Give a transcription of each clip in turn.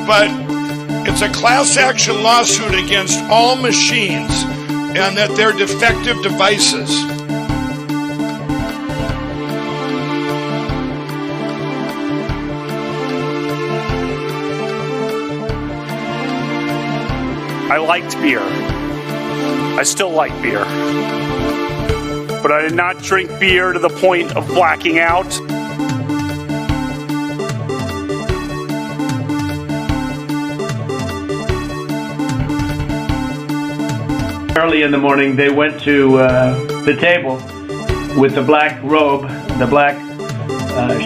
But it's a class action lawsuit against all machines and that they're defective devices. I liked beer. I still like beer. But I did not drink beer to the point of blacking out. Early in the morning, they went to the table with the black robe, the black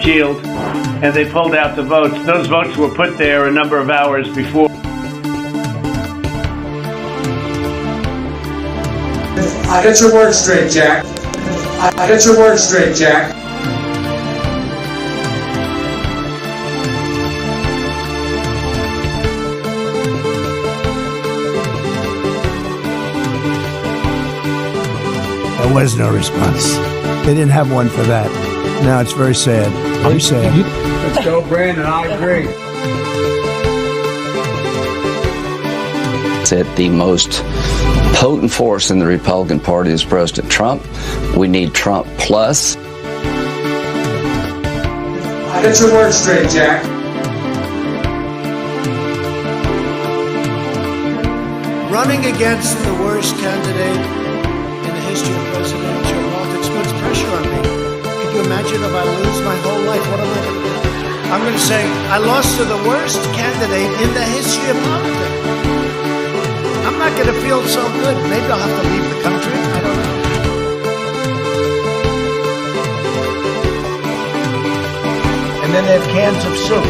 shield, and they pulled out the votes. Those votes were put there a number of hours before. I get your words straight, Jack. I get your words straight, Jack. There was no response. They didn't have one for that. Now it's very sad. Very sad. Let's go, Brandon. I agree. That the most potent force in the Republican Party is President Trump. We need Trump plus. I get your words straight, Jack. Running against the worst candidate in the history of presidential politics puts pressure on me. Could you imagine if I lose my whole life? What am I going to do? I'm going to say, I lost to the worst candidate in the history of politics. I'm not going to feel so good. Maybe I'll have to leave the country. I don't know. And then they have cans of soup.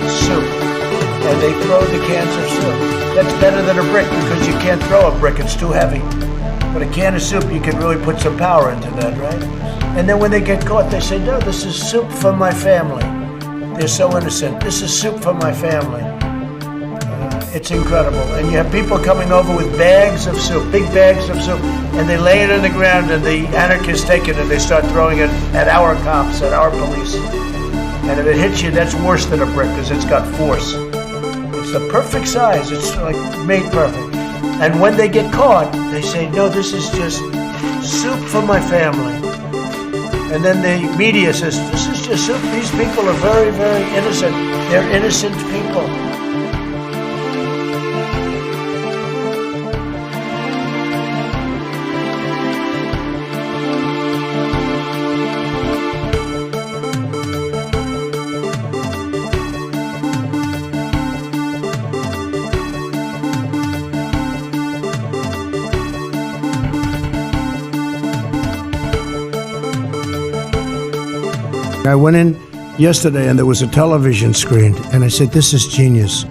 Soup. And they throw the cans of soup. That's better than a brick because you can't throw a brick. It's too heavy. But a can of soup, you can really put some power into that, right? And then when they get caught, they say, no, this is soup for my family. They're so innocent. This is soup for my family. It's incredible. And you have people coming over with bags of soup, big bags of soup, and they lay it on the ground and the anarchists take it and they start throwing it at our cops, at our police. And if it hits you, that's worse than a brick because it's got force. It's the perfect size. It's like made perfect. And when they get caught, they say, no, this is just soup for my family. And then the media says, this is just soup. These people are very, very innocent. They're innocent people. I went in yesterday and there was a television screen and I said, this is genius.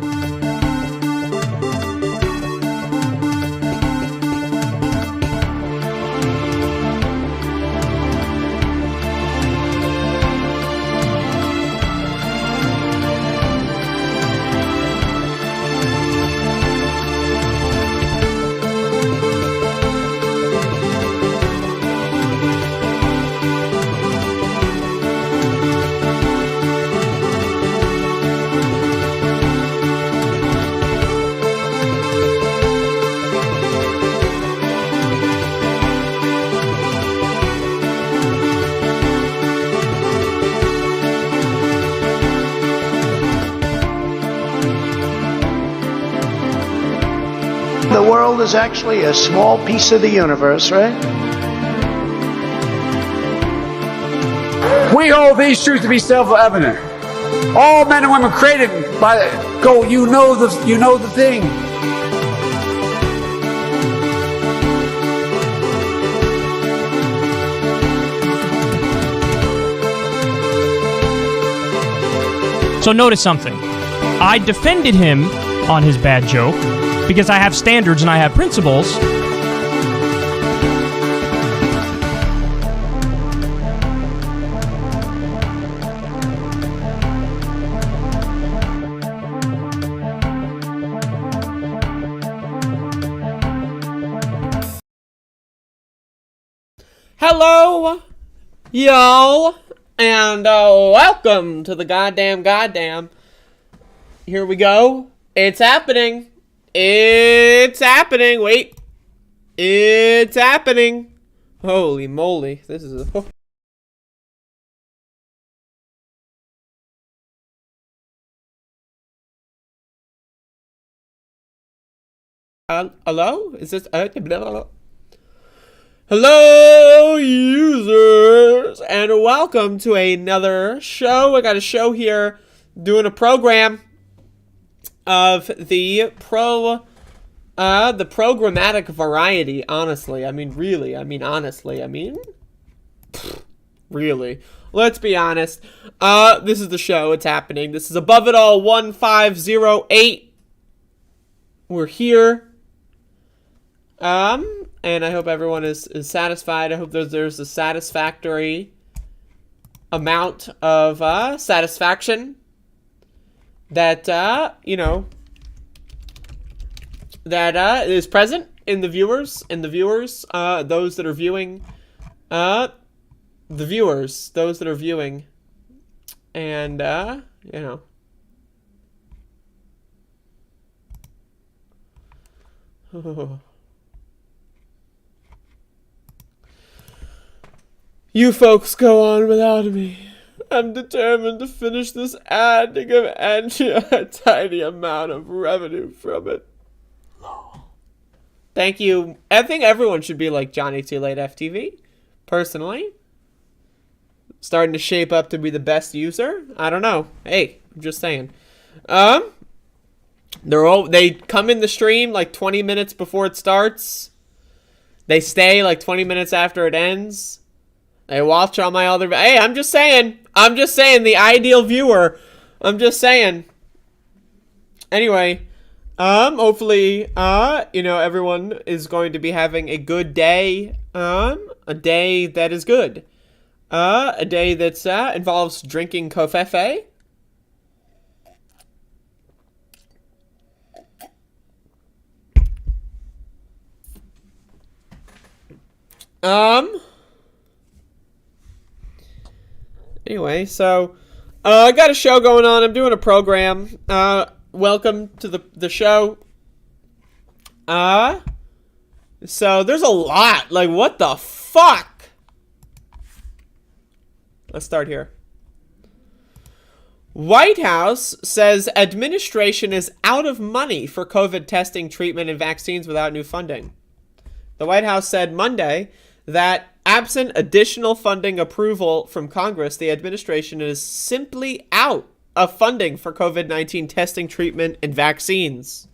The world is actually a small piece of the universe, right? We hold these truths to be self-evident. All men and women created by go. You know the thing. So notice something. I defended him on his bad joke because I have standards and I have principles. Hello, y'all, And welcome to the goddamn. Here we go. It's happening. It's happening. Wait. It's happening. Holy moly. This is a... Hello? Is this... Hello, users, and welcome to another show. I got a show here doing a program of the programmatic variety, honestly. I mean, really. Really. Let's be honest. This is the show. It's happening. This is Above It All 1508. We're here. And I hope everyone is satisfied. I hope there's a satisfactory amount of satisfaction that that is present in the viewers, those that are viewing, and You folks go on without me. I'm determined to finish this ad to give Andrea a tiny amount of revenue from it. Thank you. I think everyone should be like Johnny Too Late FTV, personally. Starting to shape up to be the best user. I don't know. Hey, I'm just saying. They come in the stream like 20 minutes before it starts. They stay like 20 minutes after it ends. They watch all my other... Hey, I'm just saying, the ideal viewer. I'm just saying. Anyway, hopefully, everyone is going to be having a good day. A day that is good. A day that involves drinking kofefe. Anyway, so, I got a show going on. I'm doing a program. Welcome to the show. So there's a lot. Like, what the fuck? Let's start here. White House says administration is out of money for COVID testing, treatment, and vaccines without new funding. The White House said Monday that absent additional funding approval from Congress, the administration is simply out of funding for COVID-19 testing, treatment, and vaccines.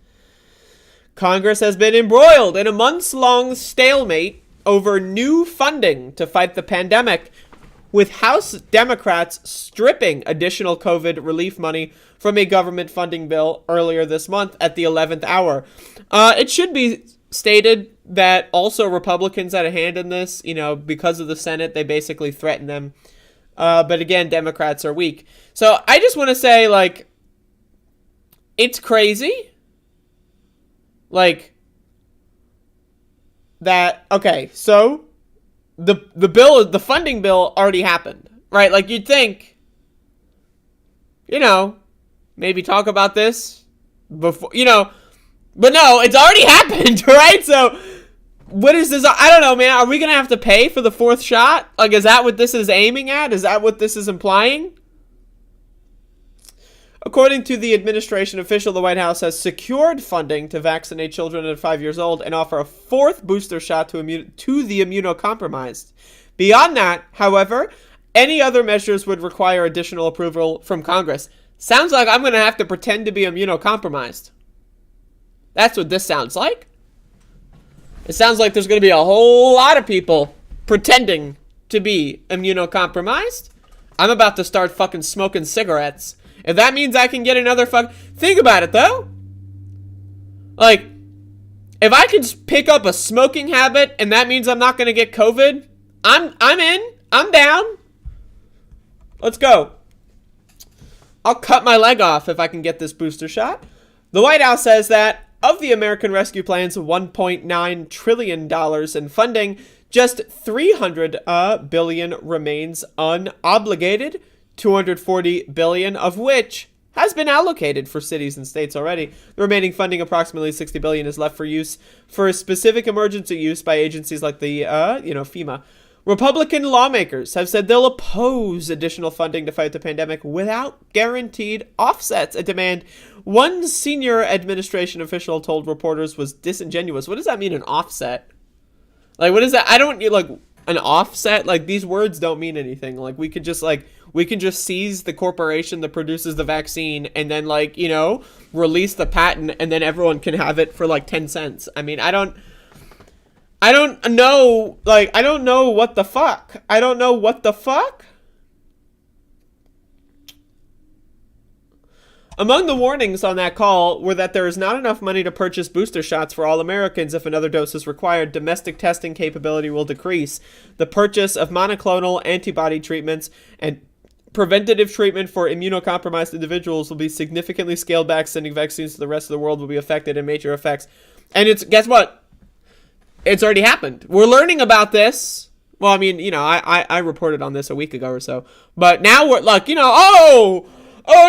Congress has been embroiled in a months-long stalemate over new funding to fight the pandemic, with House Democrats stripping additional COVID relief money from a government funding bill earlier this month at the 11th hour. It should be stated that also Republicans had a hand in this, because of the Senate, they basically threatened them. But again, Democrats are weak. So I just want to say, it's crazy. Okay, so the funding bill already happened, right? You'd think, maybe talk about this before, but no, it's already happened, right? So, what is this? I don't know, man. Are we going to have to pay for the fourth shot? Is that what this is aiming at? Is that what this is implying? According to the administration official, the White House has secured funding to vaccinate children under 5 years old and offer a fourth booster shot to the immunocompromised. Beyond that, however, any other measures would require additional approval from Congress. Sounds like I'm going to have to pretend to be immunocompromised. That's what this sounds like. It sounds like there's going to be a whole lot of people pretending to be immunocompromised. I'm about to start fucking smoking cigarettes. If that means I can get another Think about it, though. If I can pick up a smoking habit and that means I'm not going to get COVID, I'm in. I'm down. Let's go. I'll cut my leg off if I can get this booster shot. The White House says that of the American Rescue Plan's $1.9 trillion in funding, Just 300 billion remains unobligated, 240 billion of which has been allocated for cities and states already. The remaining funding, approximately 60 billion, is left for use for specific emergency use by agencies like the FEMA. Republican lawmakers have said they'll oppose additional funding to fight the pandemic without guaranteed offsets, a demand one senior administration official told reporters was disingenuous. What does that mean, an offset? Like, what is that? I don't like an offset. Like, these words don't mean anything. Like, we can just seize the corporation that produces the vaccine and then, like, you know, release the patent and then everyone can have it for like 10 cents. I mean, I don't know. Like, I don't know what the fuck. I don't know what the fuck. Among the warnings on that call were that there is not enough money to purchase booster shots for all Americans. If another dose is required, domestic testing capability will decrease. The purchase of monoclonal antibody treatments and preventative treatment for immunocompromised individuals will be significantly scaled back. Sending vaccines to the rest of the world will be affected in major effects. And it's, guess what? It's already happened. We're learning about this. Well, I mean, you know, I reported on this a week ago or so. But now we're like, you know, oh no!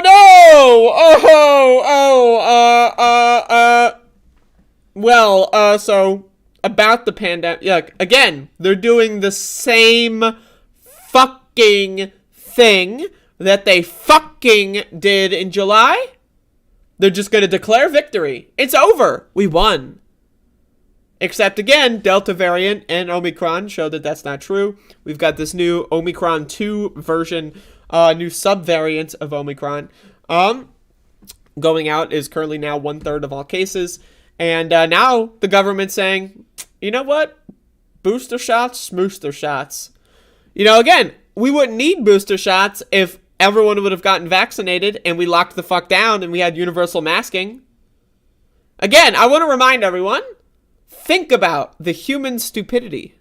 So about the pandemic, like, again, they're doing the same fucking thing that they fucking did in July. They're just going to declare victory. It's over. We won. Except, again, Delta variant and Omicron show that that's not true. We've got this new Omicron 2 version, new subvariant of Omicron. Going out is currently now 1/3 of all cases. And now the government's saying, you know what? Booster shots, smooster shots. You know, again, we wouldn't need booster shots if everyone would have gotten vaccinated and we locked the fuck down and we had universal masking. Again, I want to remind everyone, think about the human stupidity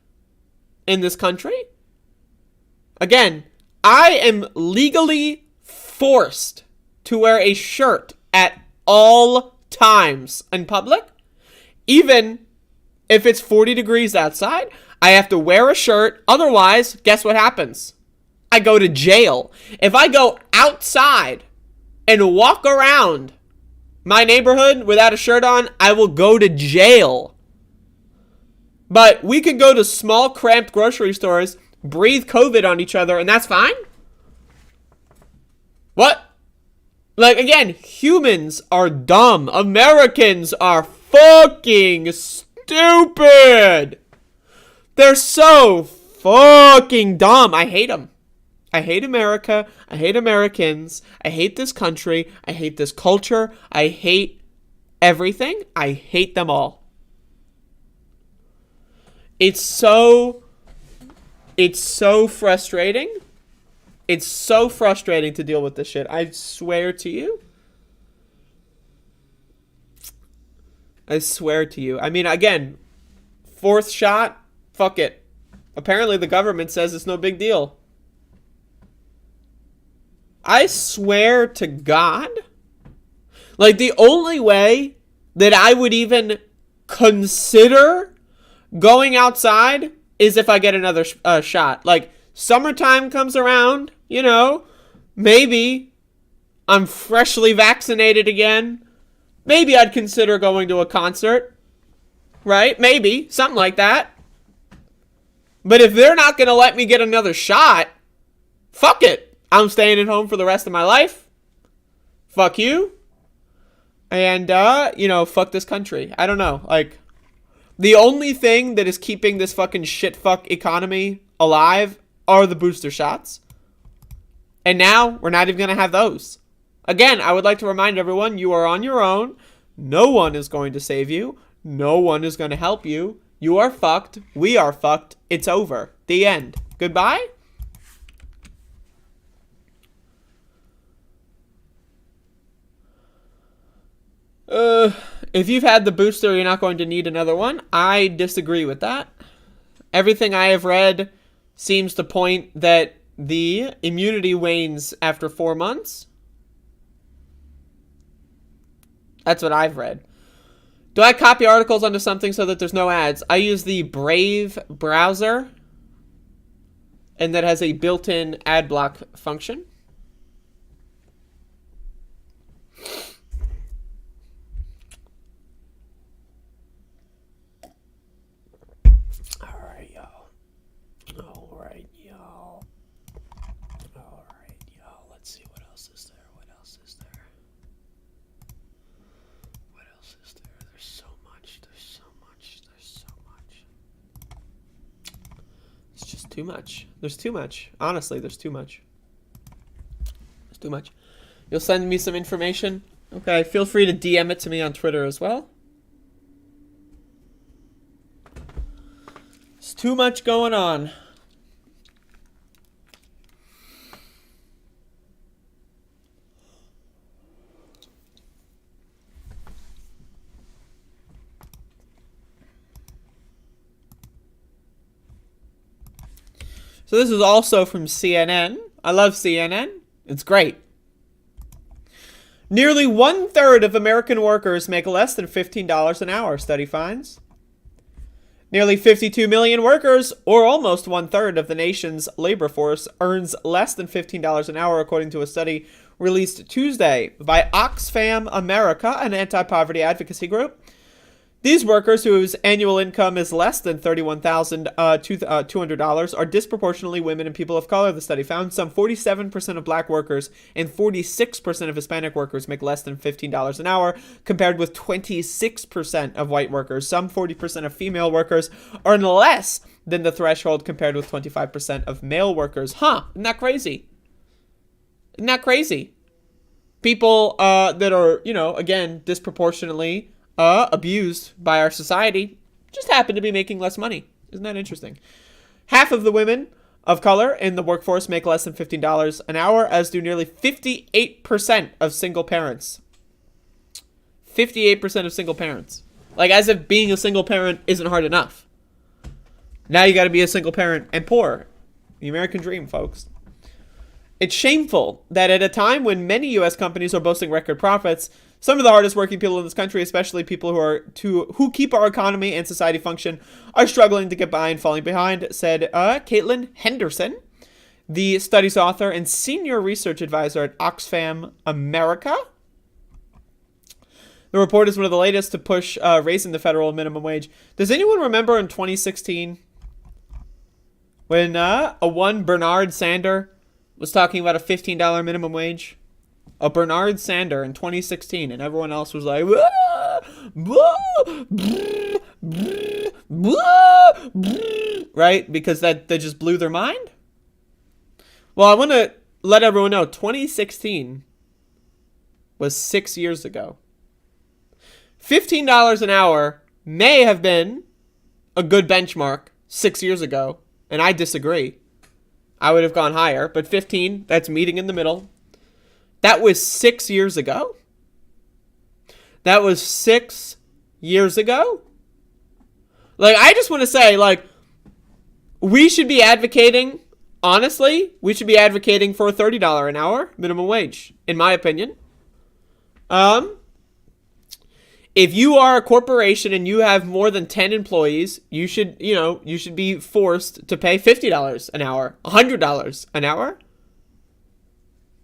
in this country. Again, I am legally forced to wear a shirt at all times in public. Even if it's 40 degrees outside, I have to wear a shirt. Otherwise, guess what happens? I go to jail. If I go outside and walk around my neighborhood without a shirt on, I will go to jail. But we could go to small, cramped grocery stores, breathe COVID on each other, and that's fine? What? Like, again, humans are dumb. Americans are fucking stupid. They're so fucking dumb. I hate them. I hate America. I hate Americans. I hate this country. I hate this culture. I hate everything. I hate them all. It's so frustrating. It's so frustrating to deal with this shit. I swear to you. I swear to you. I mean, again, 4th shot, fuck it. Apparently the government says it's no big deal. I swear to God, like, the only way that I would even consider going outside is if I get another shot. Like, summertime comes around, you know, maybe I'm freshly vaccinated again. Maybe I'd consider going to a concert, right? Maybe, something like that. But if they're not going to let me get another shot, fuck it. I'm staying at home for the rest of my life. Fuck you. And, you know, fuck this country. I don't know. Like, the only thing that is keeping this fucking shit-fuck economy alive are the booster shots. And now, we're not even going to have those. Again, I would like to remind everyone, you are on your own. No one is going to save you. No one is going to help you. You are fucked. We are fucked. It's over. The end. Goodbye. If you've had the booster, you're not going to need another one. I disagree with that. Everything I have read seems to point that the immunity wanes after 4 months. That's what I've read. Do I copy articles onto something so that there's no ads? I use the Brave browser, and that has a built-in ad block function. Too much. There's too much. Honestly, there's too much. There's too much. You'll send me some information? Okay, feel free to DM it to me on Twitter as well. There's too much going on. So this is also from CNN. I love CNN. It's great. Nearly 1/3 of American workers make less than $15 an hour, study finds. Nearly 52 million workers, or almost 1/3 of the nation's labor force, earns less than $15 an hour, according to a study released Tuesday by Oxfam America, an anti-poverty advocacy group. These workers, whose annual income is less than $31,200, are disproportionately women and people of color, the study found. Some 47% of black workers and 46% of Hispanic workers make less than $15 an hour, compared with 26% of white workers. Some 40% of female workers earn less than the threshold, compared with 25% of male workers. Huh, isn't that crazy? Isn't that crazy? People that are, again, disproportionately abused by our society just happen to be making less money. Isn't that interesting? Half of the women of color in the workforce make less than $15 an hour, as do nearly 58% of single parents. 58% of single parents. Like, as if being a single parent isn't hard enough. Now you got to be a single parent and poor. The American dream, folks. It's shameful that at a time when many U.S. companies are boasting record profits, some of the hardest working people in this country, especially people who keep our economy and society function, are struggling to get by and falling behind, said Caitlin Henderson, the study's author and senior research advisor at Oxfam America. The report is one of the latest to push raising the federal minimum wage. Does anyone remember in 2016 when one Bernard Sander was talking about a $15 minimum wage? A Bernard Sander in 2016, and everyone else was like, "Whoa, whoa, brr, brr, whoa, brr," right? Because that just blew their mind. Well, I want to let everyone know, 2016 was 6 years ago. $15 an hour may have been a good benchmark 6 years ago, and I disagree. I would have gone higher, but 15, that's meeting in the middle. That was 6 years ago. That was 6 years ago. Like, I just want to say, like, we should be advocating, honestly, we should be advocating for a $30 an hour minimum wage, in my opinion. If you are a corporation and you have more than 10 employees, you should be forced to pay $50 an hour, $100 an hour.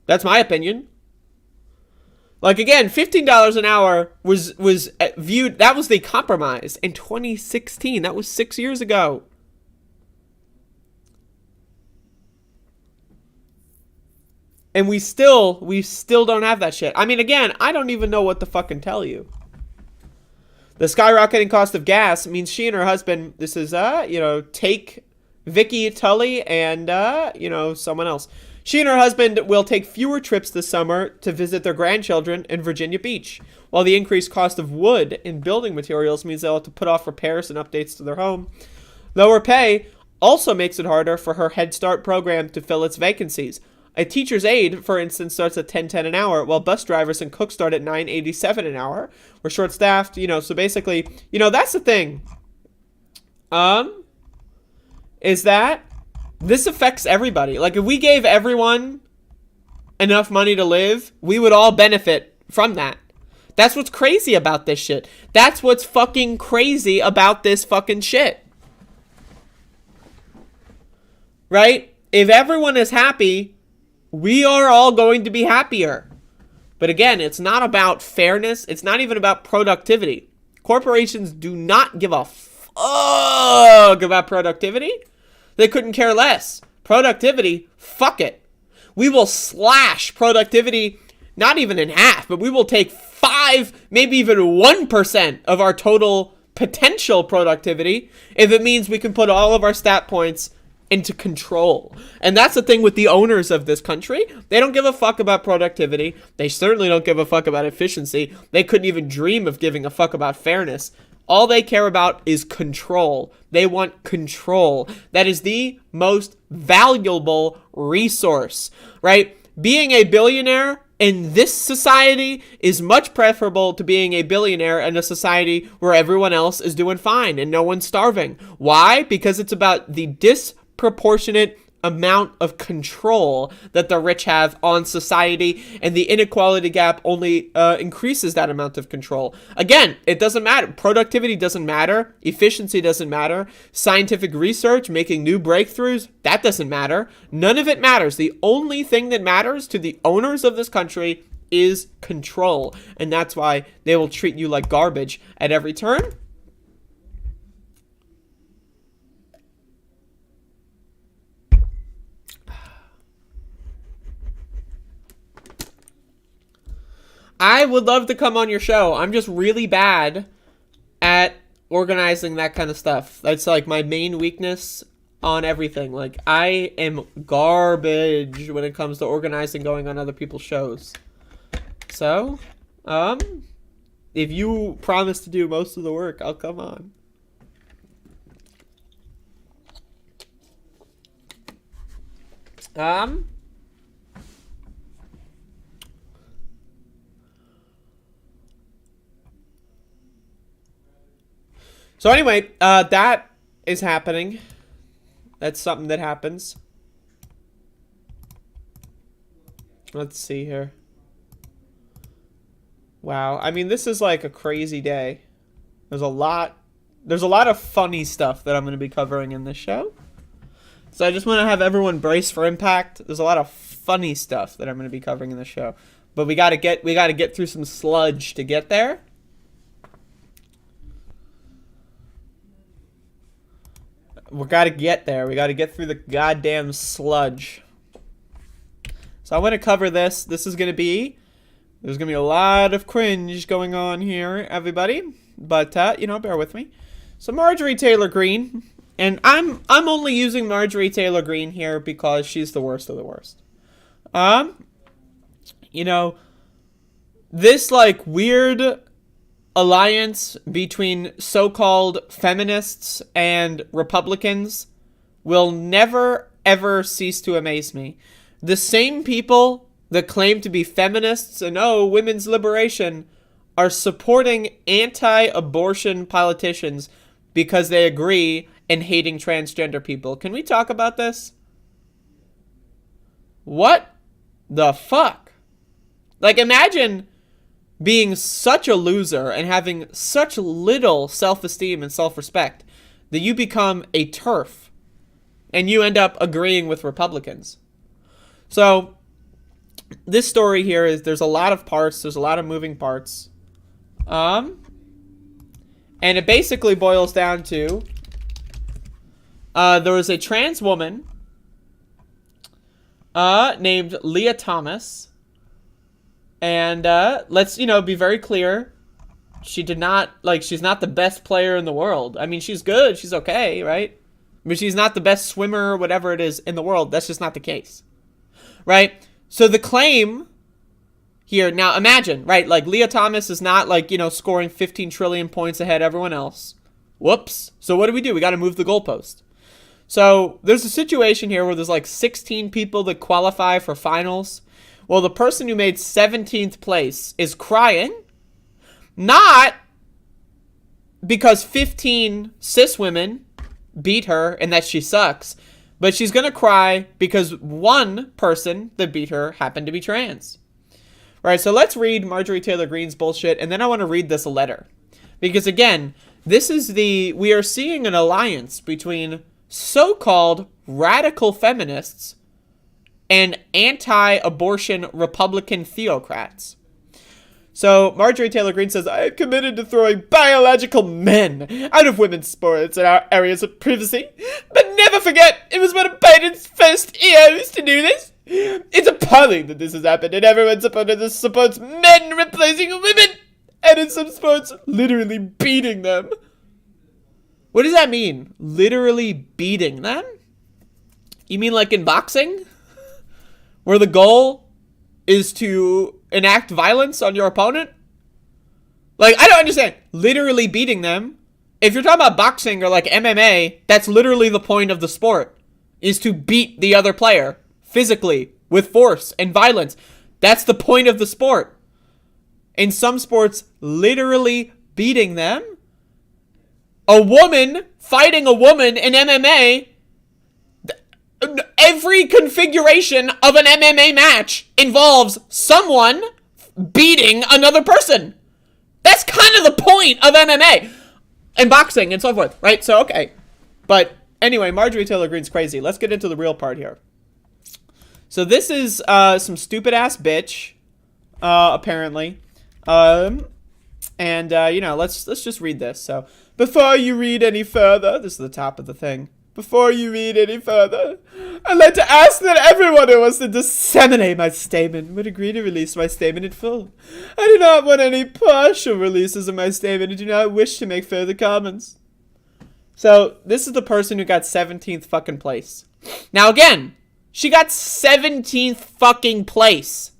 That's my opinion. Like, again, $15 an hour was viewed, that was the compromise in 2016. That was 6 years ago. And we still don't have that shit. I mean, again, I don't even know what to fucking tell you. The skyrocketing cost of gas means she and her husband, this is, take Vicky Tully and, someone else. She and her husband will take fewer trips this summer to visit their grandchildren in Virginia Beach, while the increased cost of wood and building materials means they'll have to put off repairs and updates to their home. Lower pay also makes it harder for her Head Start program to fill its vacancies. A teacher's aide, for instance, starts at $10.10 an hour, while bus drivers and cooks start at $9.87 an hour. We're short-staffed, so basically, that's the thing. Is that this affects everybody. Like, if we gave everyone enough money to live, we would all benefit from that. That's what's crazy about this shit. That's what's fucking crazy about this fucking shit. Right? If everyone is happy, we are all going to be happier. But again, it's not about fairness. It's not even about productivity. Corporations do not give a fuck about productivity. They couldn't care less. Productivity, fuck it. We will slash productivity, not even in half, but we will take 5, maybe even 1% of our total potential productivity if it means we can put all of our stat points into control. And that's the thing with the owners of this country. They don't give a fuck about productivity. They certainly don't give a fuck about efficiency. They couldn't even dream of giving a fuck about fairness. All they care about is control. They want control. That is the most valuable resource, right? Being a billionaire in this society is much preferable to being a billionaire in a society where everyone else is doing fine and no one's starving. Why? Because it's about the disproportionate amount of control that the rich have on society, and the inequality gap only increases that amount of control. Again, it doesn't matter. Productivity doesn't matter. Efficiency doesn't matter. Scientific research, making new breakthroughs, that doesn't matter. None of it matters. The only thing that matters to the owners of this country is control, and that's why they will treat you like garbage at every turn. I would love to come on your show. I'm just really bad at organizing that kind of stuff. That's like my main weakness on everything. Like, I am garbage when it comes to organizing going on other people's shows. So, if you promise to do most of the work, I'll come on. So anyway, that is happening. That's something that happens. Let's see here. Wow. I mean, this is like a crazy day. There's a lot of funny stuff that I'm going to be covering in this show. So I just want to have everyone brace for impact. There's a lot of funny stuff that I'm going to be covering in the show. But we got to get through some sludge to get there. We got to get there. We got to get through the goddamn sludge. So I want to cover this. There's going to be a lot of cringe going on here, everybody. But, bear with me. So Marjorie Taylor Greene. And I'm only using Marjorie Taylor Greene here because she's the worst of the worst. This, like, weird alliance between so-called feminists and Republicans will never, ever cease to amaze me. The same people that claim to be feminists and, women's liberation are supporting anti-abortion politicians because they agree in hating transgender people. Can we talk about this? What the fuck? Like, imagine being such a loser and having such little self-esteem and self-respect that you become a TERF and you end up agreeing with Republicans. So this story here is, there's a lot of parts, there's a lot of moving parts. And it basically boils down to there was a trans woman named Leah Thomas. And let's, be very clear. She's not the best player in the world. I mean, she's good. She's okay, right? But she's not the best swimmer or whatever it is in the world. That's just not the case. Right? So the claim here, now imagine, right? Like, Leah Thomas is not scoring 15 trillion points ahead of everyone else. Whoops. So what do? We got to move the goalpost. So there's a situation here where there's like 16 people that qualify for finals. Well, the person who made 17th place is crying, not because 15 cis women beat her and that she sucks, but she's going to cry because one person that beat her happened to be trans. right, so let's read Marjorie Taylor Greene's bullshit, and then I want to read this letter. Because again, we are seeing an alliance between so-called radical feminists and anti-abortion Republican theocrats. So, Marjorie Taylor Greene says, I am committed to throwing biological men out of women's sports and our areas of privacy. But never forget, it was one of Biden's first EOs to do this. It's appalling that this has happened, and everyone supports men replacing women, and in some sports, literally beating them. What does that mean? Literally beating them? You mean like in boxing? Where the goal is to enact violence on your opponent? Like, I don't understand. Literally beating them. If you're talking about boxing or like MMA, that's literally the point of the sport, is to beat the other player physically with force and violence. That's the point of the sport. In some sports, literally beating them. A woman fighting a woman in MMA, every configuration of an MMA match involves someone beating another person. That's kind of the point of MMA and boxing and so forth, right? So, okay. But anyway, Marjorie Taylor Greene's crazy. Let's get into the real part here. So this is some stupid-ass bitch, apparently. Let's just read this. So, before you read any further, this is the top of the thing. Before you read any further, I'd like to ask that everyone who wants to disseminate my statement would agree to release my statement in full. I do not want any partial releases of my statement and do not wish to make further comments. So, this is the person who got 17th fucking place. Now again, she got 17th fucking place.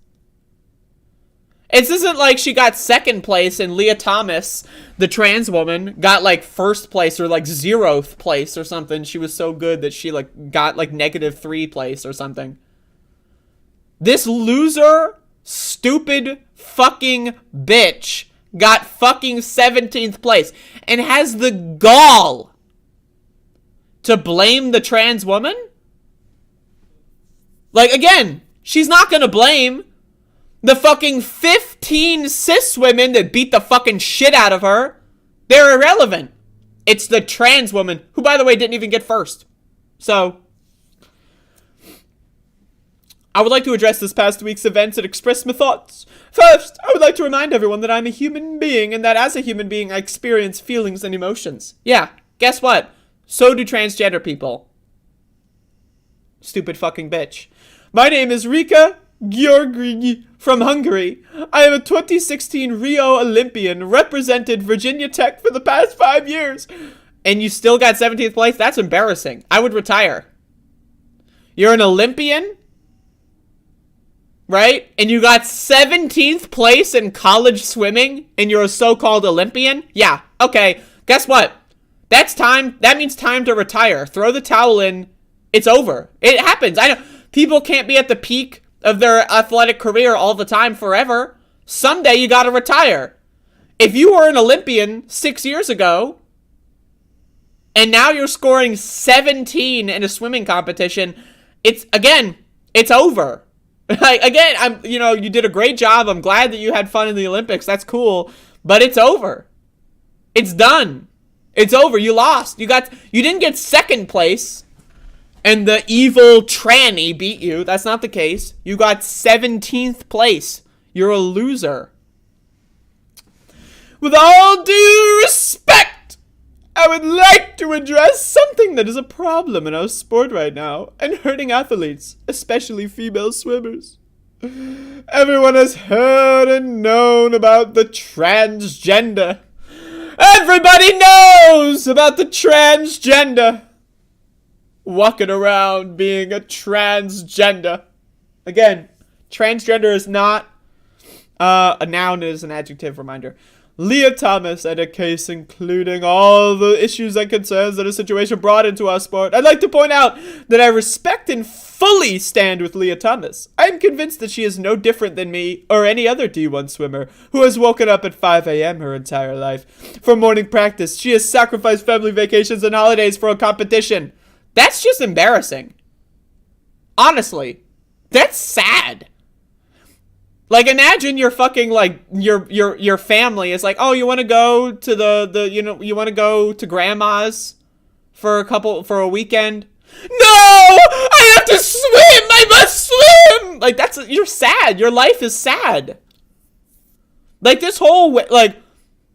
It isn't like she got second place and Leah Thomas, the trans woman, got like first place or like 0th place or something. She was so good that she like got like -3 place or something. This loser, stupid fucking bitch got fucking 17th place and has the gall to blame the trans woman? Like, again, she's not gonna blame the fucking 15 cis women that beat the fucking shit out of her. They're irrelevant. It's the trans woman, who, by the way, didn't even get first. So, I would like to address this past week's events and express my thoughts. First, I would like to remind everyone that I'm a human being, and that as a human being, I experience feelings and emotions. Yeah, guess what? So do transgender people. Stupid fucking bitch. My name is Rika Gheorghi from Hungary. I am a 2016 Rio Olympian, represented Virginia Tech for the past 5 years. And you still got 17th place? That's embarrassing. I would retire. You're an Olympian? Right? And you got 17th place in college swimming and you're a so-called Olympian? Yeah, okay. Guess what? That's time. That means time to retire. Throw the towel in. It's over. It happens. I know people can't be at the peak of their athletic career all the time forever. Someday you gotta retire. If you were an Olympian 6 years ago, and now you're scoring 17 in a swimming competition, it's over. Like, again, you did a great job. I'm glad that you had fun in the Olympics. That's cool. But it's over. It's done. It's over. You lost. You didn't get second place. And the evil tranny beat you. That's not the case. You got 17th place. You're a loser. With all due respect, I would like to address something that is a problem in our sport right now and hurting athletes, especially female swimmers. Everyone has heard and known about the transgender. Everybody knows about the transgender. Walking around being a transgender. Again, transgender is not a noun, it is an adjective, reminder. Leah Thomas had a case including all the issues and concerns that a situation brought into our sport. I'd like to point out that I respect and fully stand with Leah Thomas. I am convinced that she is no different than me or any other D1 swimmer who has woken up at 5 a.m. her entire life. For morning practice, she has sacrificed family vacations and holidays for a competition. That's just embarrassing. Honestly, that's sad. Like, imagine your fucking, like, your family is like, oh, you want to go to you want to go to grandma's for a weekend? No! I have to swim! I must swim! Like, you're sad. Your life is sad. Like, this whole, like,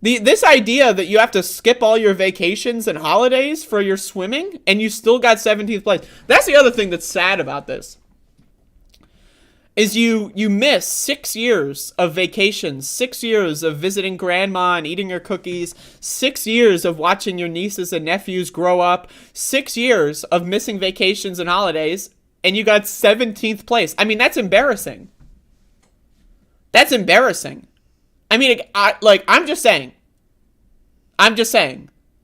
this idea that you have to skip all your vacations and holidays for your swimming, and you still got 17th place. That's the other thing that's sad about this. Is you miss 6 years of vacations, 6 years of visiting grandma and eating her cookies, 6 years of watching your nieces and nephews grow up, 6 years of missing vacations and holidays, and you got 17th place. I mean, that's embarrassing. That's embarrassing. I mean, I'm just saying.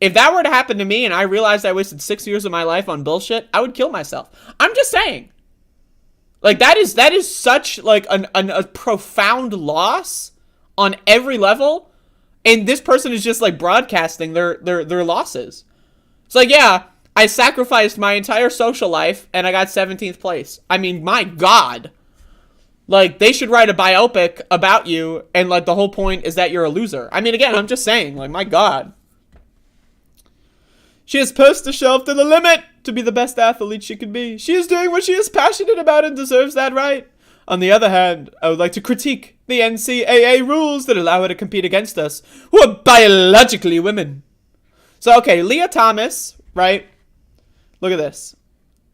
If that were to happen to me and I realized I wasted 6 years of my life on bullshit, I would kill myself. I'm just saying. Like, that is such, like, a profound loss on every level, and this person is just, like, broadcasting their losses. It's like, yeah, I sacrificed my entire social life, and I got 17th place. I mean, my God. Like, they should write a biopic about you, and, like, the whole point is that you're a loser. I mean, again, I'm just saying, like, my God. She has pushed herself to the limit to be the best athlete she could be. She is doing what she is passionate about and deserves that right. On the other hand, I would like to critique the NCAA rules that allow her to compete against us, who are biologically women. So, okay, Leah Thomas, right? Look at this.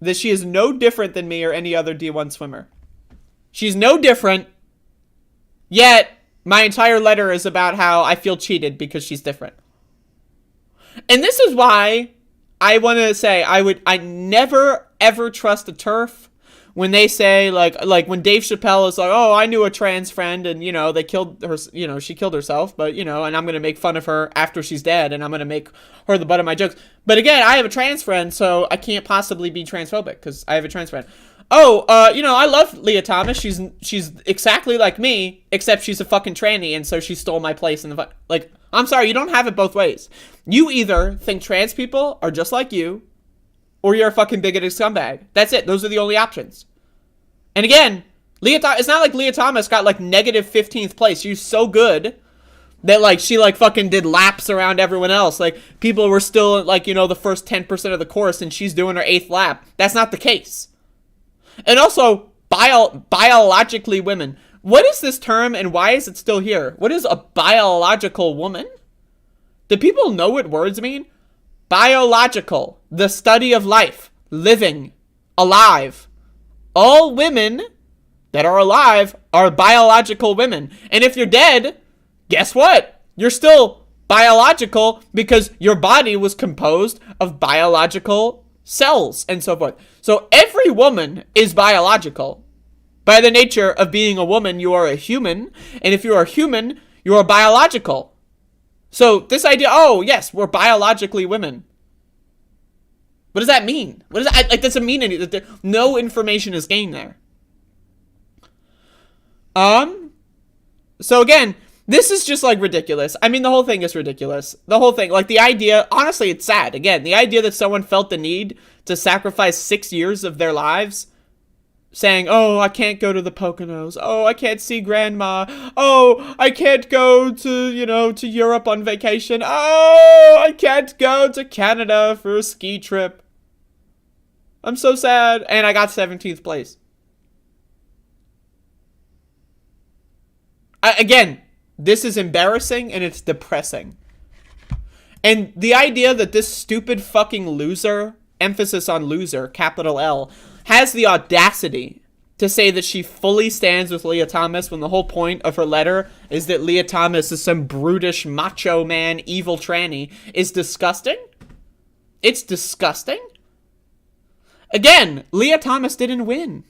That she is no different than me or any other D1 swimmer. She's no different, yet my entire letter is about how I feel cheated because she's different. And this is why I want to say I never ever trust a TERF when they say like when Dave Chappelle is like, oh, I knew a trans friend and, they killed her, she killed herself, but, and I'm going to make fun of her after she's dead and I'm going to make her the butt of my jokes. But again, I have a trans friend, so I can't possibly be transphobic because I have a trans friend. Oh, I love Leah Thomas. She's exactly like me, except she's a fucking tranny, and so she stole my place in the I'm sorry, you don't have it both ways. You either think trans people are just like you, or you're a fucking bigoted scumbag. That's it. Those are the only options. And again, it's not like Leah Thomas got like negative 15th place. She's so good that like she like fucking did laps around everyone else. Like people were still like, the first 10% of the course, and she's doing her 8th lap. That's not the case. And also, biologically women. What is this term and why is it still here? What is a biological woman? Do people know what words mean? Biological, the study of life, living, alive. All women that are alive are biological women. And if you're dead, guess what? You're still biological because your body was composed of biological cells and so forth. So every woman is biological. By the nature of being a woman, you are a human. And if you are a human, you are biological. So this idea, oh, yes, we're biologically women. What does that mean? What does that, like, doesn't mean anything. No information is gained there. So again, this is just like ridiculous. I mean, the whole thing is ridiculous. The whole thing, like the idea, honestly, it's sad. Again, the idea that someone felt the need to sacrifice 6 years of their lives saying, oh, I can't go to the Poconos. Oh, I can't see grandma. Oh, I can't go to, to Europe on vacation. Oh, I can't go to Canada for a ski trip. I'm so sad. And I got 17th place. Again, this is embarrassing and it's depressing. And the idea that this stupid fucking loser, emphasis on loser, capital L, has the audacity to say that she fully stands with Leah Thomas when the whole point of her letter is that Leah Thomas is some brutish, macho man, evil tranny, is disgusting. It's disgusting. Again, Leah Thomas didn't win.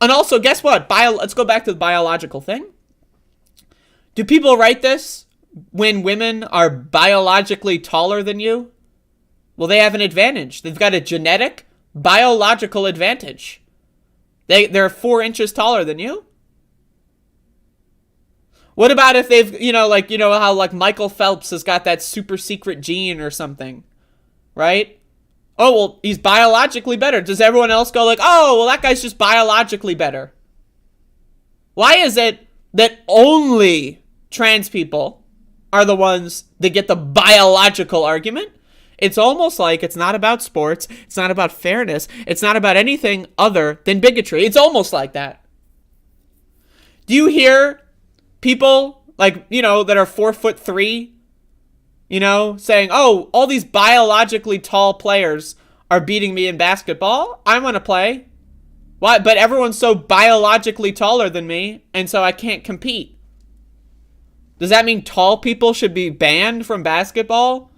And also, guess what? Let's go back to the biological thing. Do people write this when women are biologically taller than you? Well, they have an advantage. They've got a genetic, biological advantage. They're 4 inches taller than you. What about if they've, how like Michael Phelps has got that super secret gene or something, right? Oh, well, he's biologically better. Does everyone else go like, oh, well, that guy's just biologically better? Why is it that only trans people are the ones that get the biological argument? It's almost like it's not about sports. It's not about fairness. It's not about anything other than bigotry. It's almost like that. Do you hear people like, you know, that are 4'3", you know, saying, oh, all these biologically tall players are beating me in basketball? I want to play. Why? But everyone's so biologically taller than me, and so I can't compete. Does that mean tall people should be banned from basketball?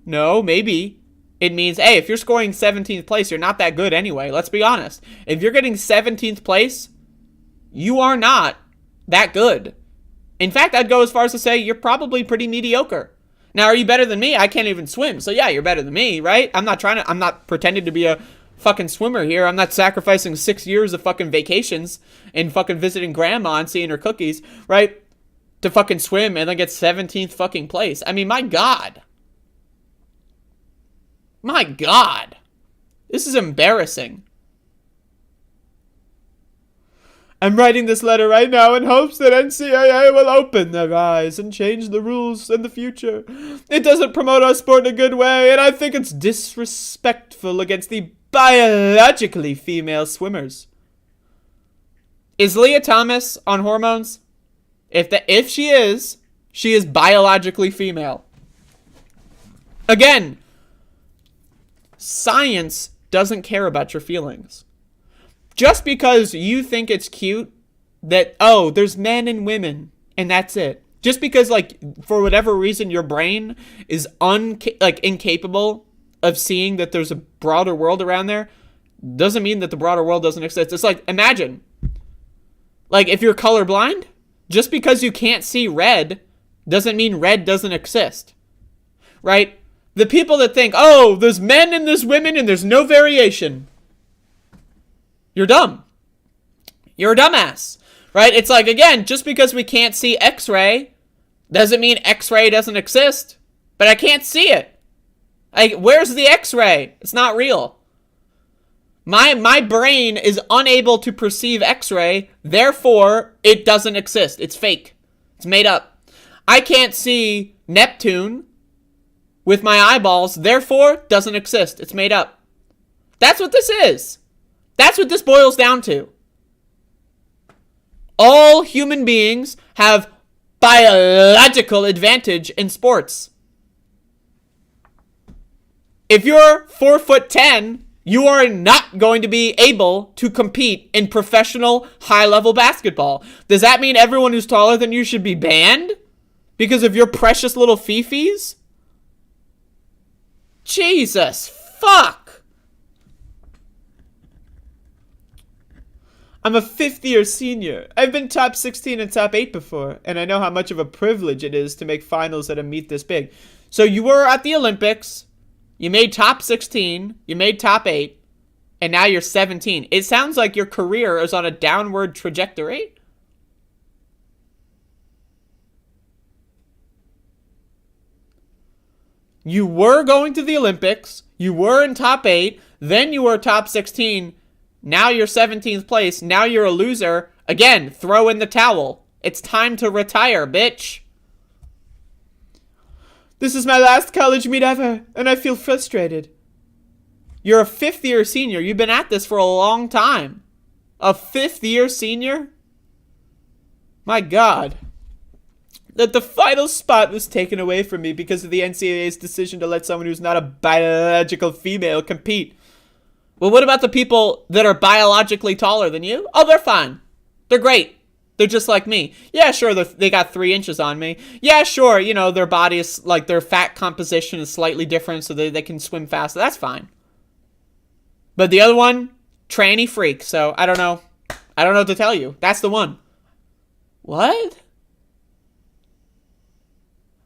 No, maybe. It means, hey, if you're scoring 17th place, you're not that good anyway. Let's be honest. If you're getting 17th place, you are not that good. In fact, I'd go as far as to say you're probably pretty mediocre. Now, are you better than me? I can't even swim. So yeah, you're better than me, right? I'm not pretending to be a fucking swimmer here. I'm not sacrificing 6 years of fucking vacations and fucking visiting grandma and seeing her cookies, right? To fucking swim and then get 17th fucking place. I mean, my God. My God. This is embarrassing. I'm writing this letter right now in hopes that NCAA will open their eyes and change the rules in the future. It doesn't promote our sport in a good way, and I think it's disrespectful against the biologically female swimmers. Is Leah Thomas on hormones? If she is biologically female. Again, science doesn't care about your feelings. Just because you think it's cute that, oh, there's men and women, and that's it. Just because, like, for whatever reason, your brain is incapable of seeing that there's a broader world around there, doesn't mean that the broader world doesn't exist. It's like, imagine, like, if you're colorblind, just because you can't see red doesn't mean red doesn't exist, right? The people that think, oh, there's men and there's women and there's no variation. You're dumb. You're a dumbass, right? It's like, again, just because we can't see X-ray doesn't mean X-ray doesn't exist, but I can't see it. Like, where's the X-ray? It's not real. My brain is unable to perceive X-ray, therefore it doesn't exist. It's fake. It's made up. I can't see Neptune with my eyeballs, therefore doesn't exist. It's made up. That's what this is. That's what this boils down to. All human beings have biological advantage in sports. If you're 4'10", you are not going to be able to compete in professional high-level basketball. Does that mean everyone who's taller than you should be banned because of your precious little fifis? Jesus fuck. I'm a fifth-year senior. I've been top 16 and top 8 before, and I know how much of a privilege it is to make finals at a meet this big. So you were at the Olympics, you made top 16, you made top 8, and now you're 17. It sounds like your career is on a downward trajectory. You were going to the Olympics, you were in top 8, then you were top 16, now you're 17th place. Now you're a loser. Again, throw in the towel. It's time to retire, bitch. This is my last college meet ever, and I feel frustrated. You're a fifth-year senior. You've been at this for a long time. A fifth-year senior? My God. That the final spot was taken away from me because of the NCAA's decision to let someone who's not a biological female compete. Well, what about the people that are biologically taller than you? Oh, they're fine. They're great. They're just like me. Yeah, sure, they got 3 inches on me. Yeah, sure, you know, their body is, like, their fat composition is slightly different so they can swim faster. That's fine. But the other one, tranny freak. So, I don't know. I don't know what to tell you. That's the one. What?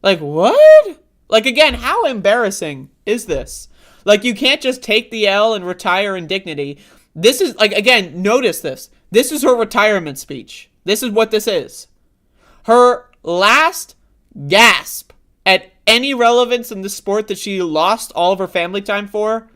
Like, what? Like, again, how embarrassing is this? Like, you can't just take the L and retire in dignity. This is, like, again, notice this. This is her retirement speech. This is what this is. Her last gasp at any relevance in the sport that she lost all of her family time for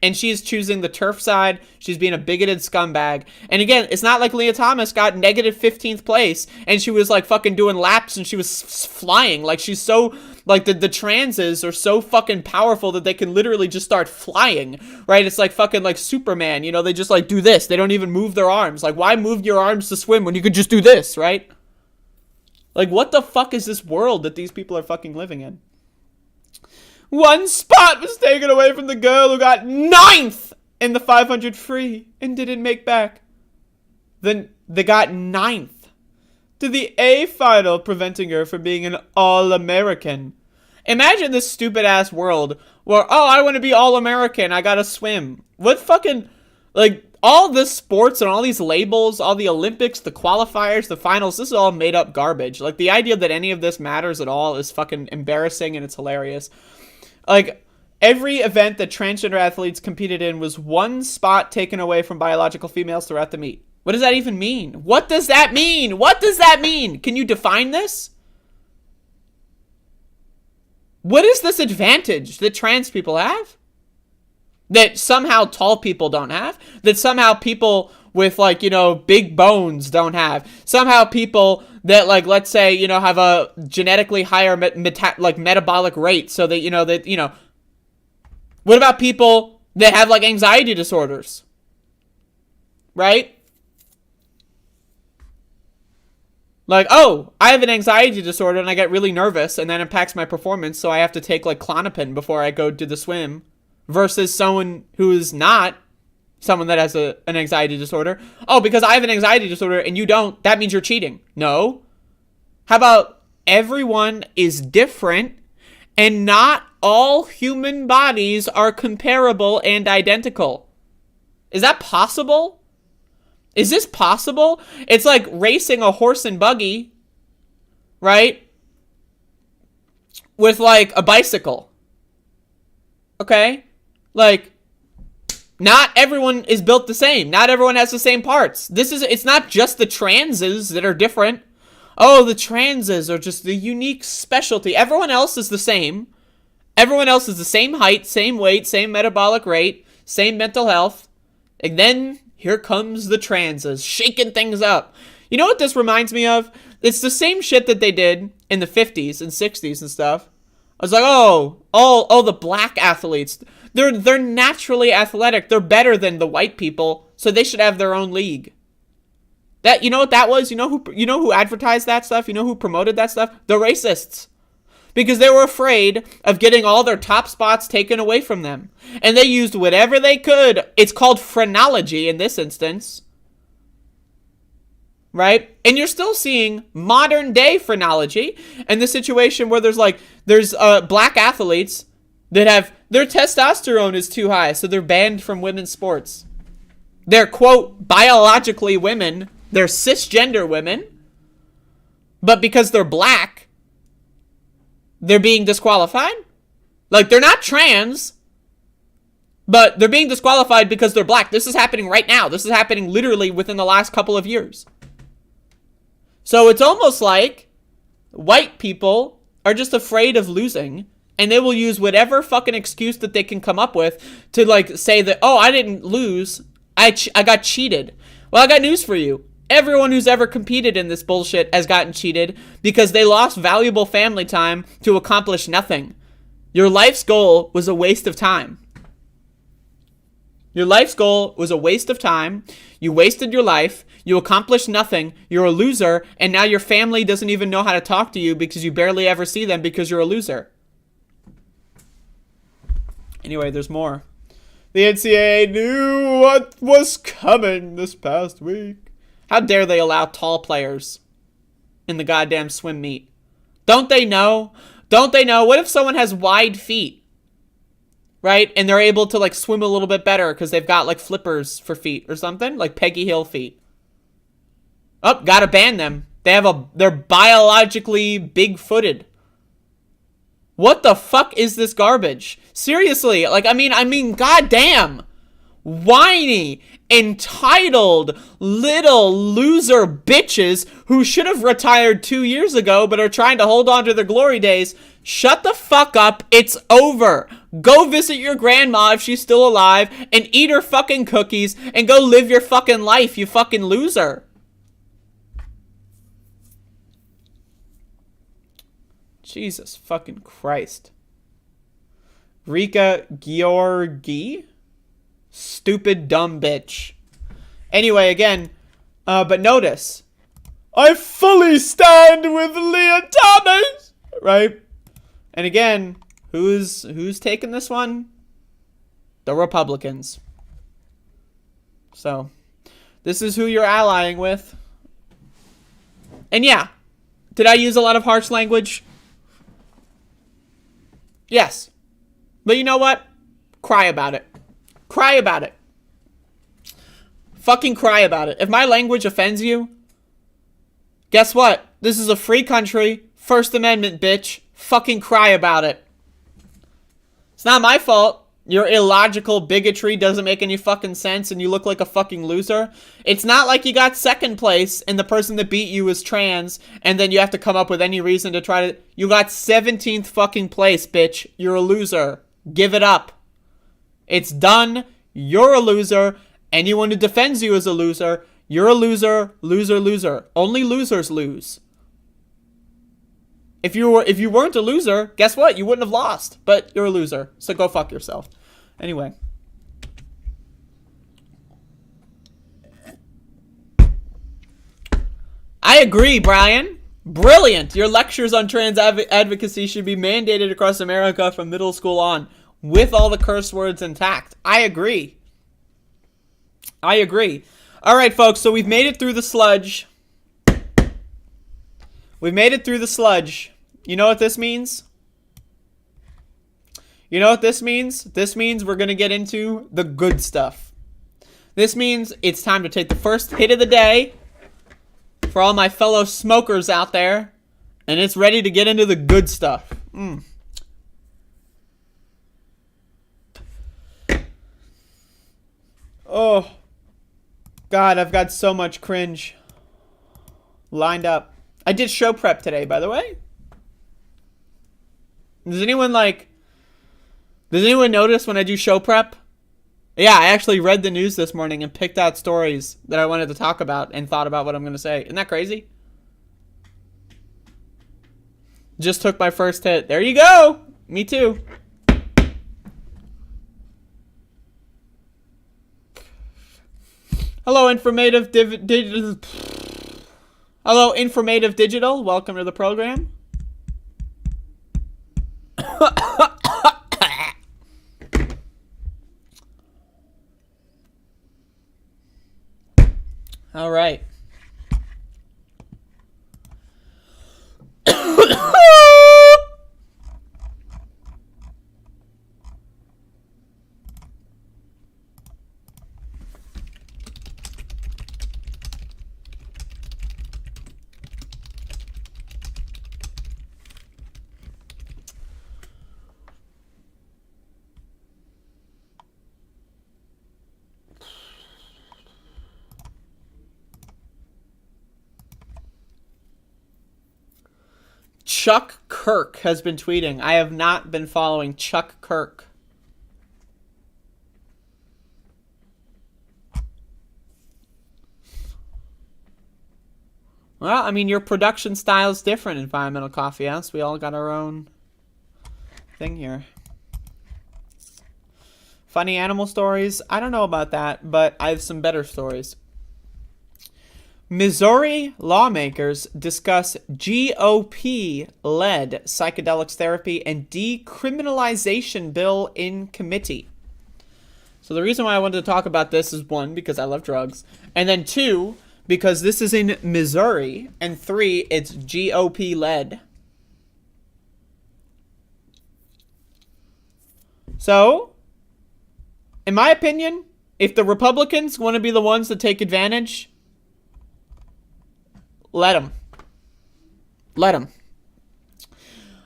And she's choosing the turf side. She's being a bigoted scumbag. And again, it's not like Leah Thomas got negative 15th place and she was like fucking doing laps and she was flying. Like she's so, like the transes are so fucking powerful that they can literally just start flying, right? It's like fucking like Superman, you know, they just like do this. They don't even move their arms. Like why move your arms to swim when you could just do this, right? Like what the fuck is this world that these people are fucking living in? One spot was taken away from the girl who got 9th in the 500 free and didn't make back. Then they got 9th to the A final, preventing her from being an All-American. Imagine this stupid-ass world where, oh, I want to be All-American, I gotta swim. What fucking, like, all this sports and all these labels, all the Olympics, the qualifiers, the finals, this is all made-up garbage. Like, the idea that any of this matters at all is fucking embarrassing and it's hilarious. Like, every event that transgender athletes competed in was one spot taken away from biological females throughout the meet. What does that even mean? What does that mean? What does that mean? Can you define this? What is this advantage that trans people have? That somehow tall people don't have? That somehow people with, like, you know, big bones don't have? Somehow people that, like, let's say, you know, have a genetically higher metabolic rate so that, you know, what about people that have, like, anxiety disorders? Right? Like, oh, I have an anxiety disorder and I get really nervous and that impacts my performance, so I have to take, like, Klonopin before I go do the swim, versus someone who is not someone that has an anxiety disorder. Oh, because I have an anxiety disorder and you don't, that means you're cheating. No. How about everyone is different and not all human bodies are comparable and identical? Is that possible? Is this possible? It's like racing a horse and buggy, right? With like a bicycle. Okay? Like, not everyone is built the same. Not everyone has the same parts. It's not just the transes that are different. Oh, the transes are just the unique specialty. Everyone else is the same. Everyone else is the same height, same weight, same metabolic rate, same mental health. And then here comes the transes, shaking things up. You know what this reminds me of? It's the same shit that they did in the 50s and 60s and stuff. I was like, oh, the black athletes. They're naturally athletic. They're better than the white people, so they should have their own league. That, you know what that was? You know who advertised that stuff? You know who promoted that stuff? The racists. Because they were afraid of getting all their top spots taken away from them. And they used whatever they could. It's called phrenology in this instance. Right? And you're still seeing modern day phrenology and the situation where there's black athletes that have, their testosterone is too high, so they're banned from women's sports. They're, quote, biologically women. They're cisgender women. But because they're black, they're being disqualified. Like, they're not trans, but they're being disqualified because they're black. This is happening right now. This is happening literally within the last couple of years. So it's almost like white people are just afraid of losing, and they will use whatever fucking excuse that they can come up with to, like, say that, oh, I didn't lose. I got cheated. Well, I got news for you. Everyone who's ever competed in this bullshit has gotten cheated because they lost valuable family time to accomplish nothing. Your life's goal was a waste of time. Your life's goal was a waste of time. You wasted your life. You accomplished nothing. You're a loser. And now your family doesn't even know how to talk to you because you barely ever see them because you're a loser. Anyway, there's more. The NCAA knew what was coming this past week. How dare they allow tall players in the goddamn swim meet? Don't they know? Don't they know? What if someone has wide feet, right? And they're able to, like, swim a little bit better because they've got, like, flippers for feet or something? Like Peggy Hill feet. Oh, gotta ban them. They're biologically big-footed. What the fuck is this garbage? Seriously, like, I mean, goddamn. Whiny, entitled, little loser bitches who should have retired 2 years ago but are trying to hold on to their glory days. Shut the fuck up. It's over. Go visit your grandma if she's still alive and eat her fucking cookies and go live your fucking life, you fucking loser. Jesus fucking Christ. Rika Georgi? Stupid dumb bitch. Anyway, again, but notice, I fully stand with Leah Thomas, right? And again, who's taking this one? The Republicans. So, this is who you're allying with. And yeah, did I use a lot of harsh language? Yes. But you know what? Cry about it. Cry about it. Fucking cry about it. If my language offends you, guess what? This is a free country. First Amendment, bitch. Fucking cry about it. It's not my fault. Your illogical bigotry doesn't make any fucking sense and you look like a fucking loser. It's not like you got second place and the person that beat you is trans and then you have to come up with any reason to try to... You got 17th fucking place, bitch. You're a loser. Give it up. It's done. You're a loser. Anyone who defends you is a loser. You're a loser. Loser, loser. Only losers lose. If you weren't a loser, guess what? You wouldn't have lost. But you're a loser. So go fuck yourself. Anyway. I agree, Brian. Brilliant. Your lectures on trans advocacy should be mandated across America from middle school on, with all the curse words intact. I agree. I agree. All right, folks. So we've made it through the sludge. We've made it through the sludge. You know what this means? You know what this means? This means we're going to get into the good stuff. This means it's time to take the first hit of the day for all my fellow smokers out there. And it's ready to get into the good stuff. Oh, God, I've got so much cringe lined up. I did show prep today, by the way. Does anyone notice when I do show prep? Yeah, I actually read the news this morning and picked out stories that I wanted to talk about and thought about what I'm going to say. Isn't that crazy? Just took my first hit. There you go. Me too. Hello, Informative Digital. Hello, Informative Digital. Welcome to the program. All right. Chuck Kirk has been tweeting. I have not been following Chuck Kirk. Well, I mean, your production style is different, Environmental Coffee House. We all got our own thing here. Funny animal stories? I don't know about that, but I have some better stories. Missouri lawmakers discuss GOP-led psychedelics therapy and decriminalization bill in committee. So the reason why I wanted to talk about this is, one, because I love drugs, and then two, because this is in Missouri, and three, it's GOP-led. So, in my opinion, if the Republicans want to be the ones to take advantage, let them. Let them.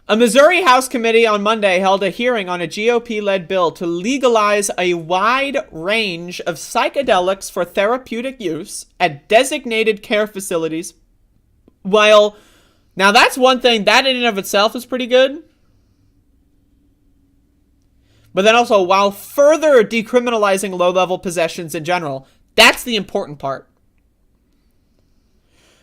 A Missouri House committee on Monday held a hearing on a GOP-led bill to legalize a wide range of psychedelics for therapeutic use at designated care facilities. While, now that's one thing, that in and of itself is pretty good. But then also, while further decriminalizing low-level possessions in general. That's the important part.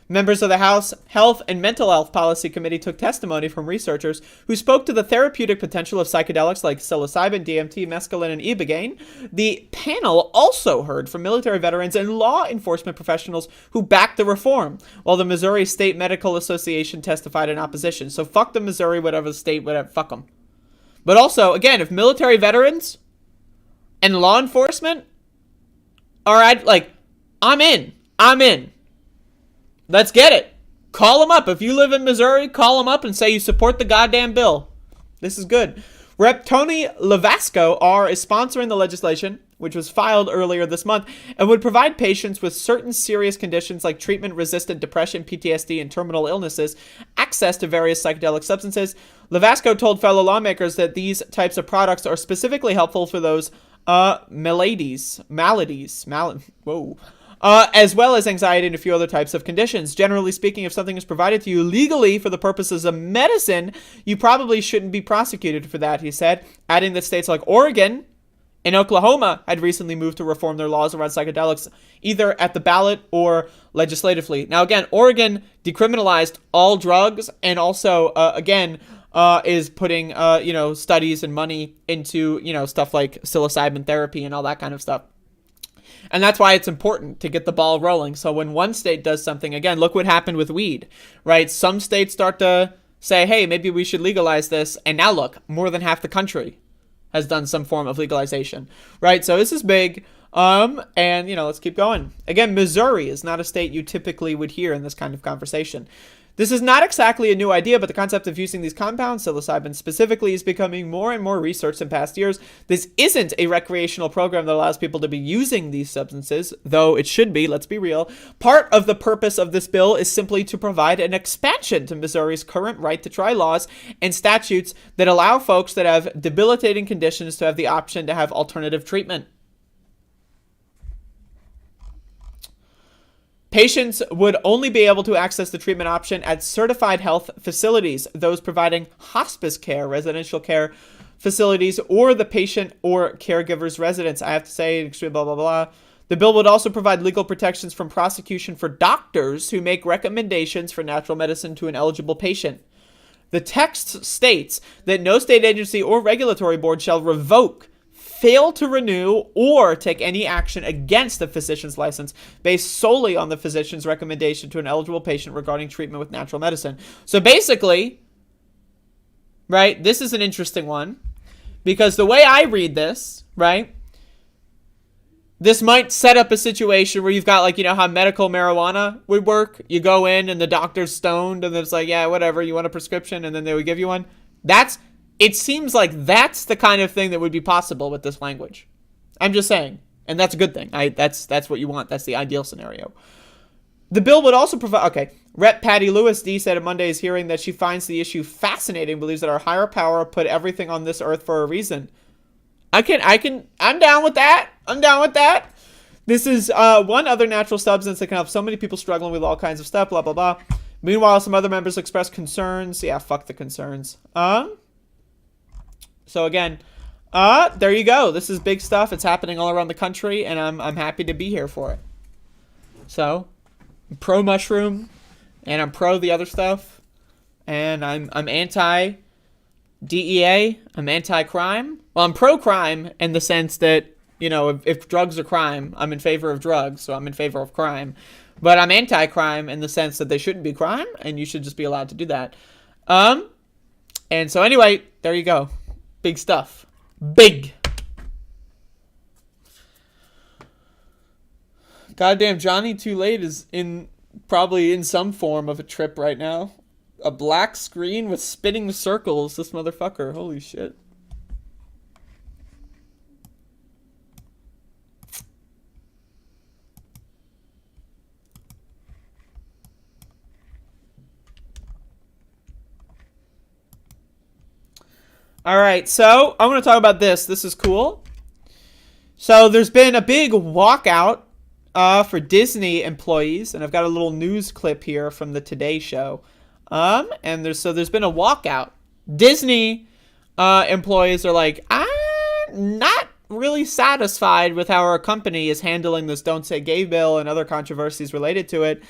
Members of the House Health and Mental Health Policy Committee took testimony from researchers who spoke to the therapeutic potential of psychedelics like psilocybin, DMT, mescaline, and ibogaine. The panel also heard from military veterans and law enforcement professionals who backed the reform, while the Missouri State Medical Association testified in opposition. So fuck the Missouri, whatever the state, whatever, fuck them. But also, again, if military veterans and law enforcement are I'm in. Let's get it. Call them up. If you live in Missouri, call them up and say you support the goddamn bill. This is good. Rep. Tony Lavasco R. is sponsoring the legislation, which was filed earlier this month, and would provide patients with certain serious conditions like treatment-resistant depression, PTSD, and terminal illnesses access to various psychedelic substances. Lavasco told fellow lawmakers that these types of products are specifically helpful for those maladies, as well as anxiety and a few other types of conditions. Generally speaking, if something is provided to you legally for the purposes of medicine, you probably shouldn't be prosecuted for that, he said, adding that states like Oregon and Oklahoma had recently moved to reform their laws around psychedelics, either at the ballot or legislatively. Now, again, Oregon decriminalized all drugs and also, is putting, studies and money into, stuff like psilocybin therapy and all that kind of stuff. And that's why it's important to get the ball rolling. So when one state does something, again, look what happened with weed, right? Some states start to say, hey, maybe we should legalize this. And now look, more than half the country has done some form of legalization, right? So this is big. Let's keep going. Again, Missouri is not a state you typically would hear in this kind of conversation. This is not exactly a new idea, but the concept of using these compounds, psilocybin specifically, is becoming more and more researched in past years. This isn't a recreational program that allows people to be using these substances, though it should be, let's be real. Part of the purpose of this bill is simply to provide an expansion to Missouri's current right to try laws and statutes that allow folks that have debilitating conditions to have the option to have alternative treatment. Patients would only be able to access the treatment option at certified health facilities, those providing hospice care, residential care facilities, or the patient or caregiver's residence. I have to say, extreme blah, blah, blah. The bill would also provide legal protections from prosecution for doctors who make recommendations for natural medicine to an eligible patient. The text states that no state agency or regulatory board shall revoke, fail to renew, or take any action against the physician's license based solely on the physician's recommendation to an eligible patient regarding treatment with natural medicine. So basically, right, this is an interesting one because the way I read this, right, this might set up a situation where you've got how medical marijuana would work. You go in and the doctor's stoned and it's like, yeah, whatever, you want a prescription, and then they would give you one. It seems like that's the kind of thing that would be possible with this language. I'm just saying. And that's a good thing. That's what you want. That's the ideal scenario. The bill would also provide... Okay. Rep. Patty Lewis D. said at Monday's hearing that she finds the issue fascinating, believes that our higher power put everything on this earth for a reason. I'm down with that. I'm down with that. This is one other natural substance that can help so many people struggling with all kinds of stuff, blah, blah, blah. Meanwhile, some other members expressed concerns. Yeah, fuck the concerns. So again, there you go. This is big stuff. It's happening all around the country, and I'm happy to be here for it. So, I'm pro mushroom, and I'm pro the other stuff, and I'm anti DEA. I'm anti crime. Well, I'm pro crime in the sense that if drugs are crime, I'm in favor of drugs, so I'm in favor of crime. But I'm anti crime in the sense that they shouldn't be crime, and you should just be allowed to do that. And so anyway, there you go. Big stuff. Big. Goddamn, Johnny Too Late is probably in some form of a trip right now. A black screen with spinning circles. This motherfucker. Holy shit. All right, so I'm going to talk about this. This is cool. So there's been a big walkout for Disney employees, and I've got a little news clip here from the Today Show. And there's been a walkout. Disney employees are like, not really satisfied with how our company is handling this Don't Say Gay bill and other controversies related to it.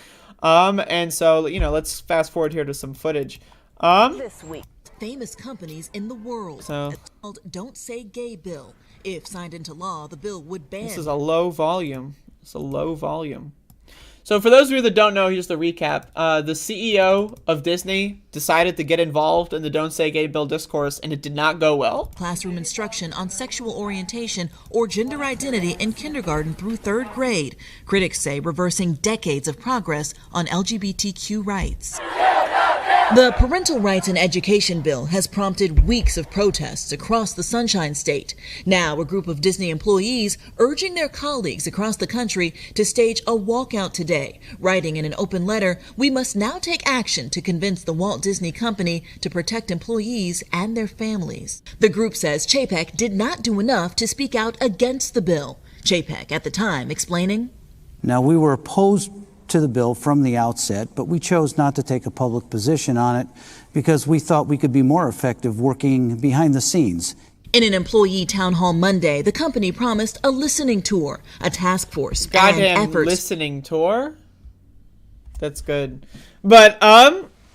And so, let's fast forward here to some footage. This week, famous companies in the world. It's called Don't Say Gay bill. If signed into law, the bill would ban. This is a low volume. It's a low volume. So for those of you that don't know, here's the recap. The CEO of Disney decided to get involved in the Don't Say Gay bill discourse, and it did not go well. Classroom instruction on sexual orientation or gender identity in kindergarten through 3rd grade. Critics say reversing decades of progress on LGBTQ rights. The Parental Rights in Education bill has prompted weeks of protests across the Sunshine State. Now, a group of Disney employees urging their colleagues across the country to stage a walkout today, writing in an open letter, "We must now take action to convince the Walt Disney Company to protect employees and their families." The group says Chapek did not do enough to speak out against the bill. Chapek, at the time, explaining, "Now, we were opposed to the bill from the outset, but we chose not to take a public position on it because we thought we could be more effective working behind the scenes." In an employee town hall Monday, the company promised a listening tour, a task force, and efforts. Listening tour? That's good. But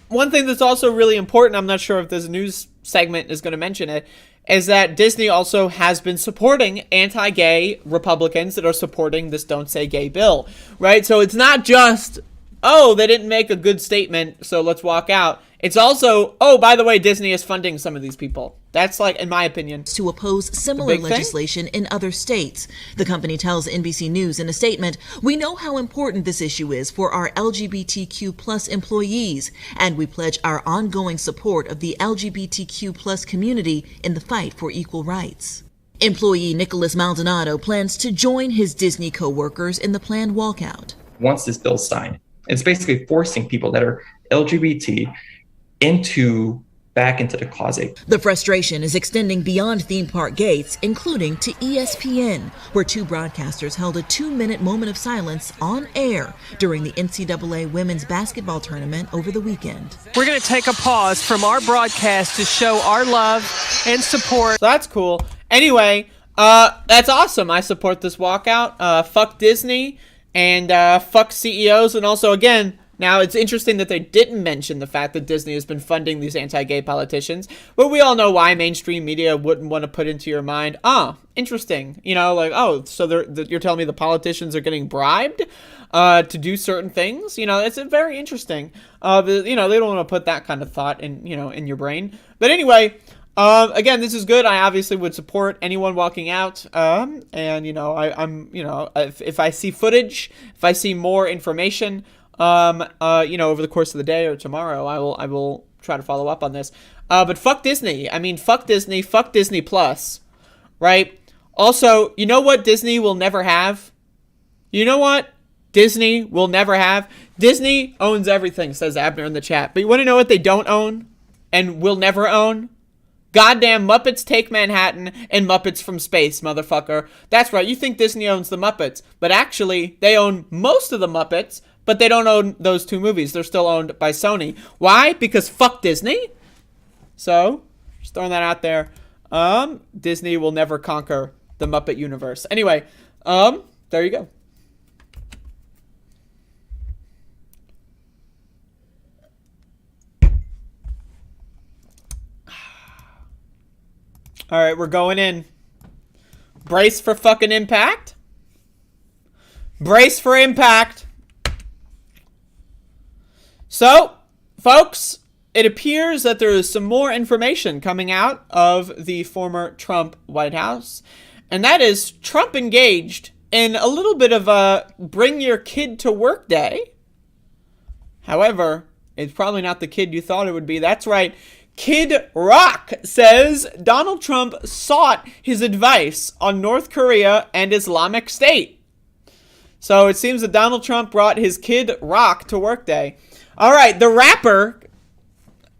one thing that's also really important, I'm not sure if this news segment is going to mention it, is that Disney also has been supporting anti-gay Republicans that are supporting this Don't Say Gay bill, right? So it's not just, oh, they didn't make a good statement, so let's walk out. It's also, oh, by the way, Disney is funding some of these people. That's, like, in my opinion, to oppose similar legislation in other states. The company tells NBC News in a statement, "We know how important this issue is for our LGBTQ plus employees, and we pledge our ongoing support of the LGBTQ plus community in the fight for equal rights." Employee Nicholas Maldonado plans to join his Disney co-workers in the planned walkout. Once this bill's signed, it's basically forcing people that are LGBT back into the closet. The frustration is extending beyond theme park gates, including to ESPN, where 2 broadcasters held a 2-minute moment of silence on air during the NCAA women's basketball tournament over the weekend. We're going to take a pause from our broadcast to show our love and support. So that's cool. Anyway, that's awesome. I support this walkout. Fuck Disney and fuck CEOs. And also, again, now, it's interesting that they didn't mention the fact that Disney has been funding these anti-gay politicians, but we all know why mainstream media wouldn't want to put into your mind, interesting. So you're telling me the politicians are getting bribed to do certain things? It's very interesting. They don't want to put that kind of thought in your brain. But anyway, again, this is good. I obviously would support anyone walking out. If I see footage, if I see more information, over the course of the day or tomorrow, I will try to follow up on this. But fuck Disney. I mean, fuck Disney. Fuck Disney Plus, right? Also, you know what Disney will never have? Disney owns everything, says Abner in the chat. But you want to know what they don't own and will never own? Goddamn Muppets Take Manhattan and Muppets from Space, motherfucker. That's right. You think Disney owns the Muppets, but actually they own most of the Muppets. But they don't own those 2 movies. They're still owned by Sony. Why? Because fuck Disney. So, just throwing that out there. Disney will never conquer the Muppet universe. Anyway, there you go. All right, we're going in. Brace for fucking impact. Brace for impact. So, folks, it appears that there is some more information coming out of the former Trump White House, and that is Trump engaged in a little bit of a bring your kid to work day. However, it's probably not the kid you thought it would be. That's right. Kid Rock says Donald Trump sought his advice on North Korea and Islamic State. So it seems that Donald Trump brought his Kid Rock to work day. All right, the rapper,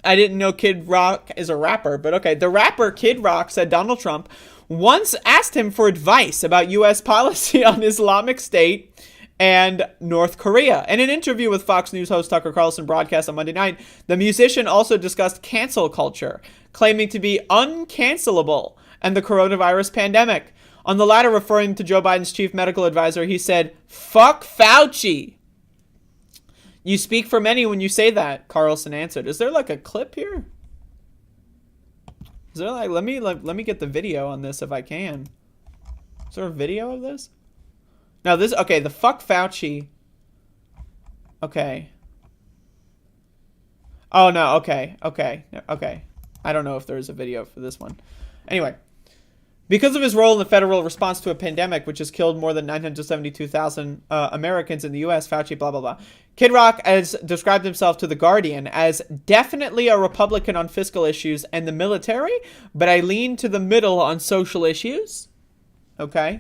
I didn't know Kid Rock is a rapper, but okay. The rapper Kid Rock said Donald Trump once asked him for advice about U.S. policy on Islamic State and North Korea. In an interview with Fox News host Tucker Carlson broadcast on Monday night, the musician also discussed cancel culture, claiming to be uncancelable and the coronavirus pandemic. On the latter, referring to Joe Biden's chief medical advisor, he said, "Fuck Fauci." "You speak for many when you say that," Carlson answered. Is there like a clip here? Is there let me get the video on this if I can. Is there a video of this? No, this, okay, the "fuck Fauci." Okay. Oh no, okay. I don't know if there's a video for this one. Anyway. Because of his role in the federal response to a pandemic, which has killed more than 972,000 Americans in the U.S., Fauci, blah, blah, blah. Kid Rock has described himself to The Guardian as definitely a Republican on fiscal issues and the military, but I lean to the middle on social issues. Okay.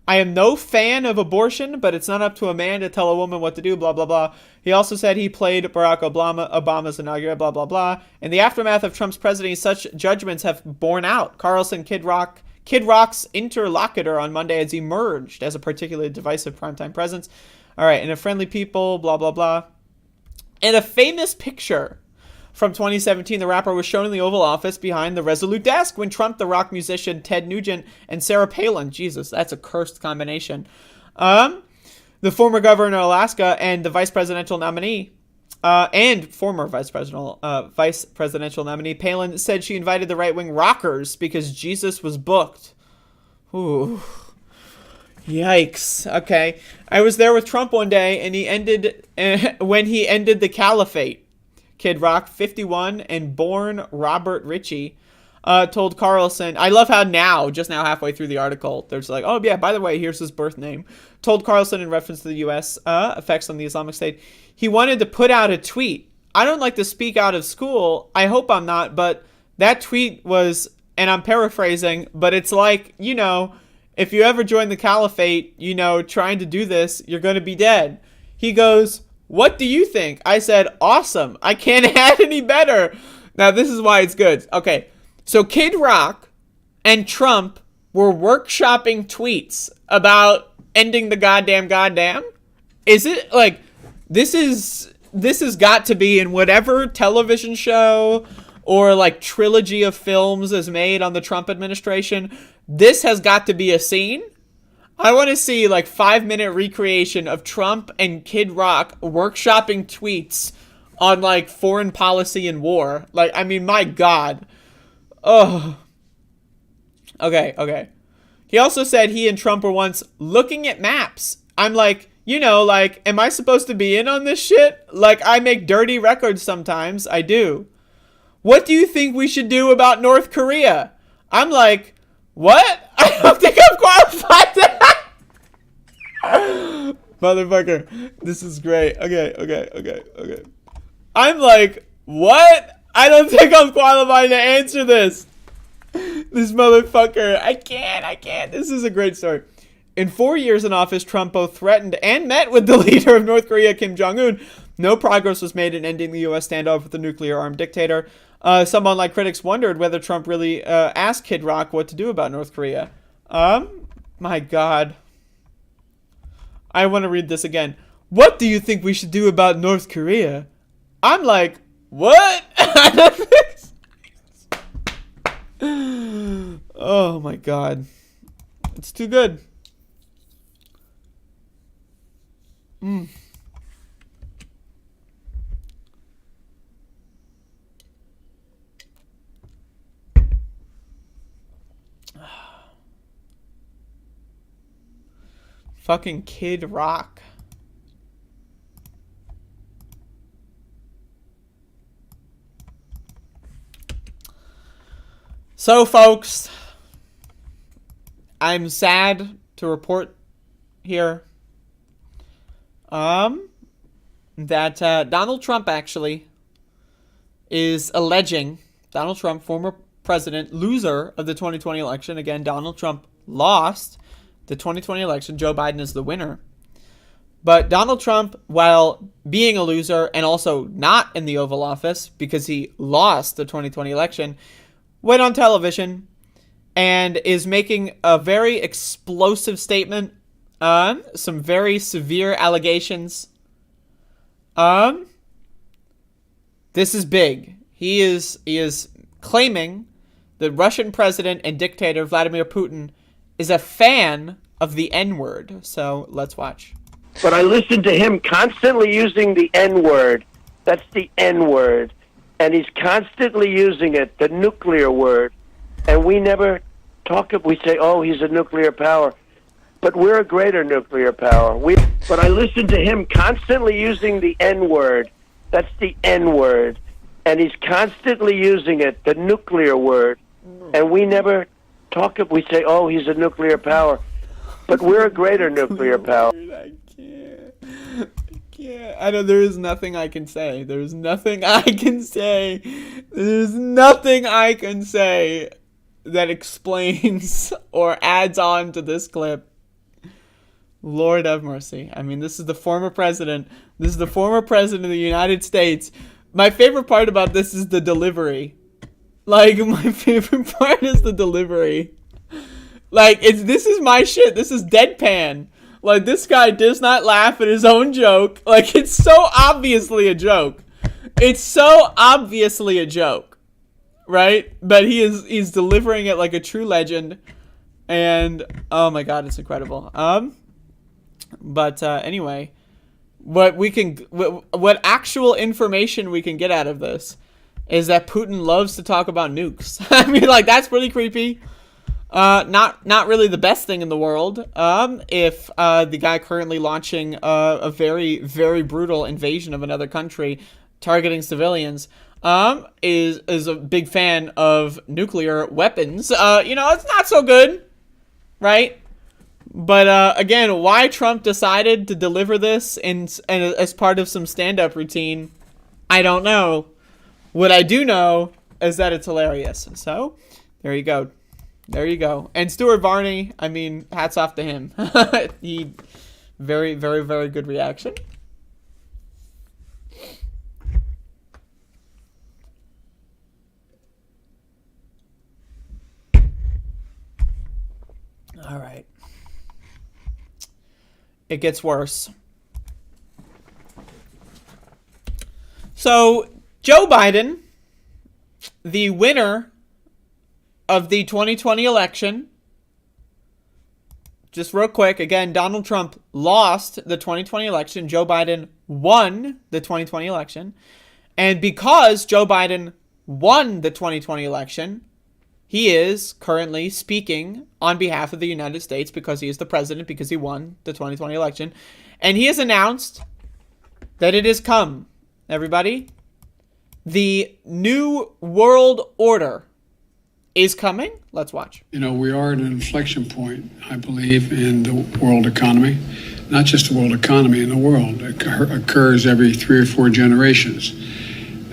"I am no fan of abortion, but it's not up to a man to tell a woman what to do, blah, blah, blah." He also said he played Barack Obama's inaugural, blah, blah, blah. In the aftermath of Trump's presidency, such judgments have borne out. Carlson, Kid Rock's interlocutor on Monday, has emerged as a particularly divisive primetime presence. All right, and a friendly people, blah, blah, blah. In a famous picture from 2017, the rapper was shown in the Oval Office behind the Resolute desk when Trump, the rock musician Ted Nugent, and Sarah Palin, Jesus, that's a cursed combination, the former governor of Alaska and the vice presidential nominee, former vice presidential nominee, Palin said she invited the right-wing rockers because Jesus was booked. Ooh. Yikes. Okay. "I was there with Trump one day and when he ended the caliphate." Kid Rock, 51, and born Robert Ritchie, told Carlson, I love how just now halfway through the article, there's like, oh yeah, by the way, here's his birth name. Told Carlson in reference to the U.S. Effects on the Islamic State, he wanted to put out a tweet. "I don't like to speak out of school. I hope I'm not, but that tweet was," and I'm paraphrasing, but it's like, if you ever join the caliphate, trying to do this, you're going to be dead. He goes, "What do you think?" I said, "Awesome. I can't add any better." Now, this is why it's good. Okay, so Kid Rock and Trump were workshopping tweets about ending the goddamn? Is it, like, this has got to be in whatever television show or, like, trilogy of films is made on the Trump administration. This has got to be a scene. I want to see, like, 5-minute recreation of Trump and Kid Rock workshopping tweets on, like, foreign policy and war. Like, I mean, my God. Oh. Okay. He also said he and Trump were once looking at maps. I'm like, am I supposed to be in on this shit? Like, I make dirty records sometimes. I do. "What do you think we should do about North Korea?" I'm like, what? I don't think I'm qualified to Motherfucker, this is great. Okay. I'm like, what? I don't think I'm qualified to answer this. This motherfucker. I can't. This is a great story. In 4 years in office, Trump both threatened and met with the leader of North Korea, Kim Jong-un. No progress was made in ending the U.S. standoff with the nuclear-armed dictator. Some online critics wondered whether Trump really asked Kid Rock what to do about North Korea. My God. I want to read this again. "What do you think we should do about North Korea?" I'm like, what? Oh my God. It's too good. Fucking Kid Rock. So, folks, I'm sad to report here that Donald Trump actually is alleging, Donald Trump, former president, loser of the 2020 election. Again, Donald Trump lost the 2020 election. Joe Biden is the winner. But Donald Trump, while being a loser and also not in the Oval Office because he lost the 2020 election, went on television and is making a very explosive statement, some very severe allegations. This is big. He is claiming the Russian president and dictator Vladimir Putin is a fan of the N-word. So let's watch. But I listen to him constantly using the N-word. That's the N-word. And he's constantly using it, the nuclear word. And we never we say, oh, he's a nuclear power. But we're a greater nuclear power. But I listen to him constantly using the N-word. That's the N-word. And he's constantly using it, the nuclear word. And we never we say, oh, he's a nuclear power. But we're a greater nuclear power. I can't. I know there is nothing I can say. There's nothing I can say. There's nothing I can say that explains or adds on to this clip. Lord have mercy. I mean, this is the former president. This is the former president of the United States. My favorite part about this is the delivery. Like, my favorite part is the delivery. Like, this is my shit. This is deadpan. Like, this guy does not laugh at his own joke. Like, it's so obviously a joke. It's so obviously a joke. Right? But he's delivering it like a true legend. And, oh my god, it's incredible. But anyway, what actual information we can get out of this is that Putin loves to talk about nukes. I mean, like, that's pretty creepy. Not really the best thing in the world. If the guy currently launching a very, very brutal invasion of another country targeting civilians is a big fan of nuclear weapons, it's not so good, right? But again, why Trump decided to deliver this and as part of some stand-up routine, I don't know. What I do know is that it's hilarious. So, there you go. There you go. And Stuart Varney, I mean, hats off to him. He, very, very, very good reaction. All right. It gets worse. So, Joe Biden, the winner of the 2020 election, just real quick, again, Donald Trump lost the 2020 election. Joe Biden won the 2020 election. And because Joe Biden won the 2020 election, he is currently speaking on behalf of the United States because he is the president, because he won the 2020 election. And he has announced that it has come, everybody. The New World Order is coming. Let's watch. We are at an inflection point, I believe, in the world economy. Not just the world economy, in the world. It occurs every 3 or 4 generations.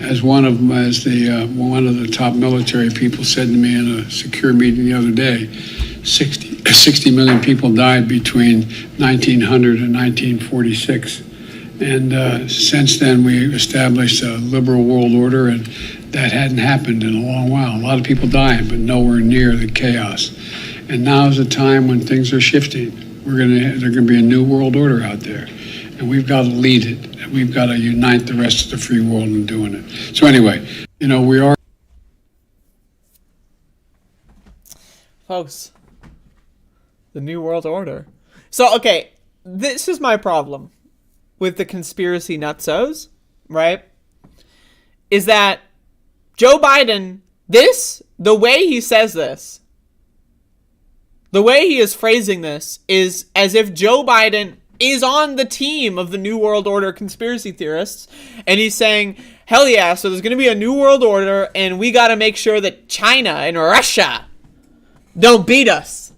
As one of the top military people said to me in a secure meeting the other day, 60 million people died between 1900 and 1946. And since then, we established a liberal world order, and that hadn't happened in a long while. A lot of people dying, but nowhere near the chaos. And now is a time when things are shifting. There's going to be a new world order out there, and we've got to lead it. And we've got to unite the rest of the free world in doing it. So anyway, we are. Folks, the New World Order. So, okay, this is my problem with the conspiracy nutsos, right? Is that Joe Biden, the way he says this, the way he is phrasing this is as if Joe Biden is on the team of the New World Order conspiracy theorists, and he's saying, hell yeah, so there's going to be a New World Order, and we got to make sure that China and Russia don't beat us.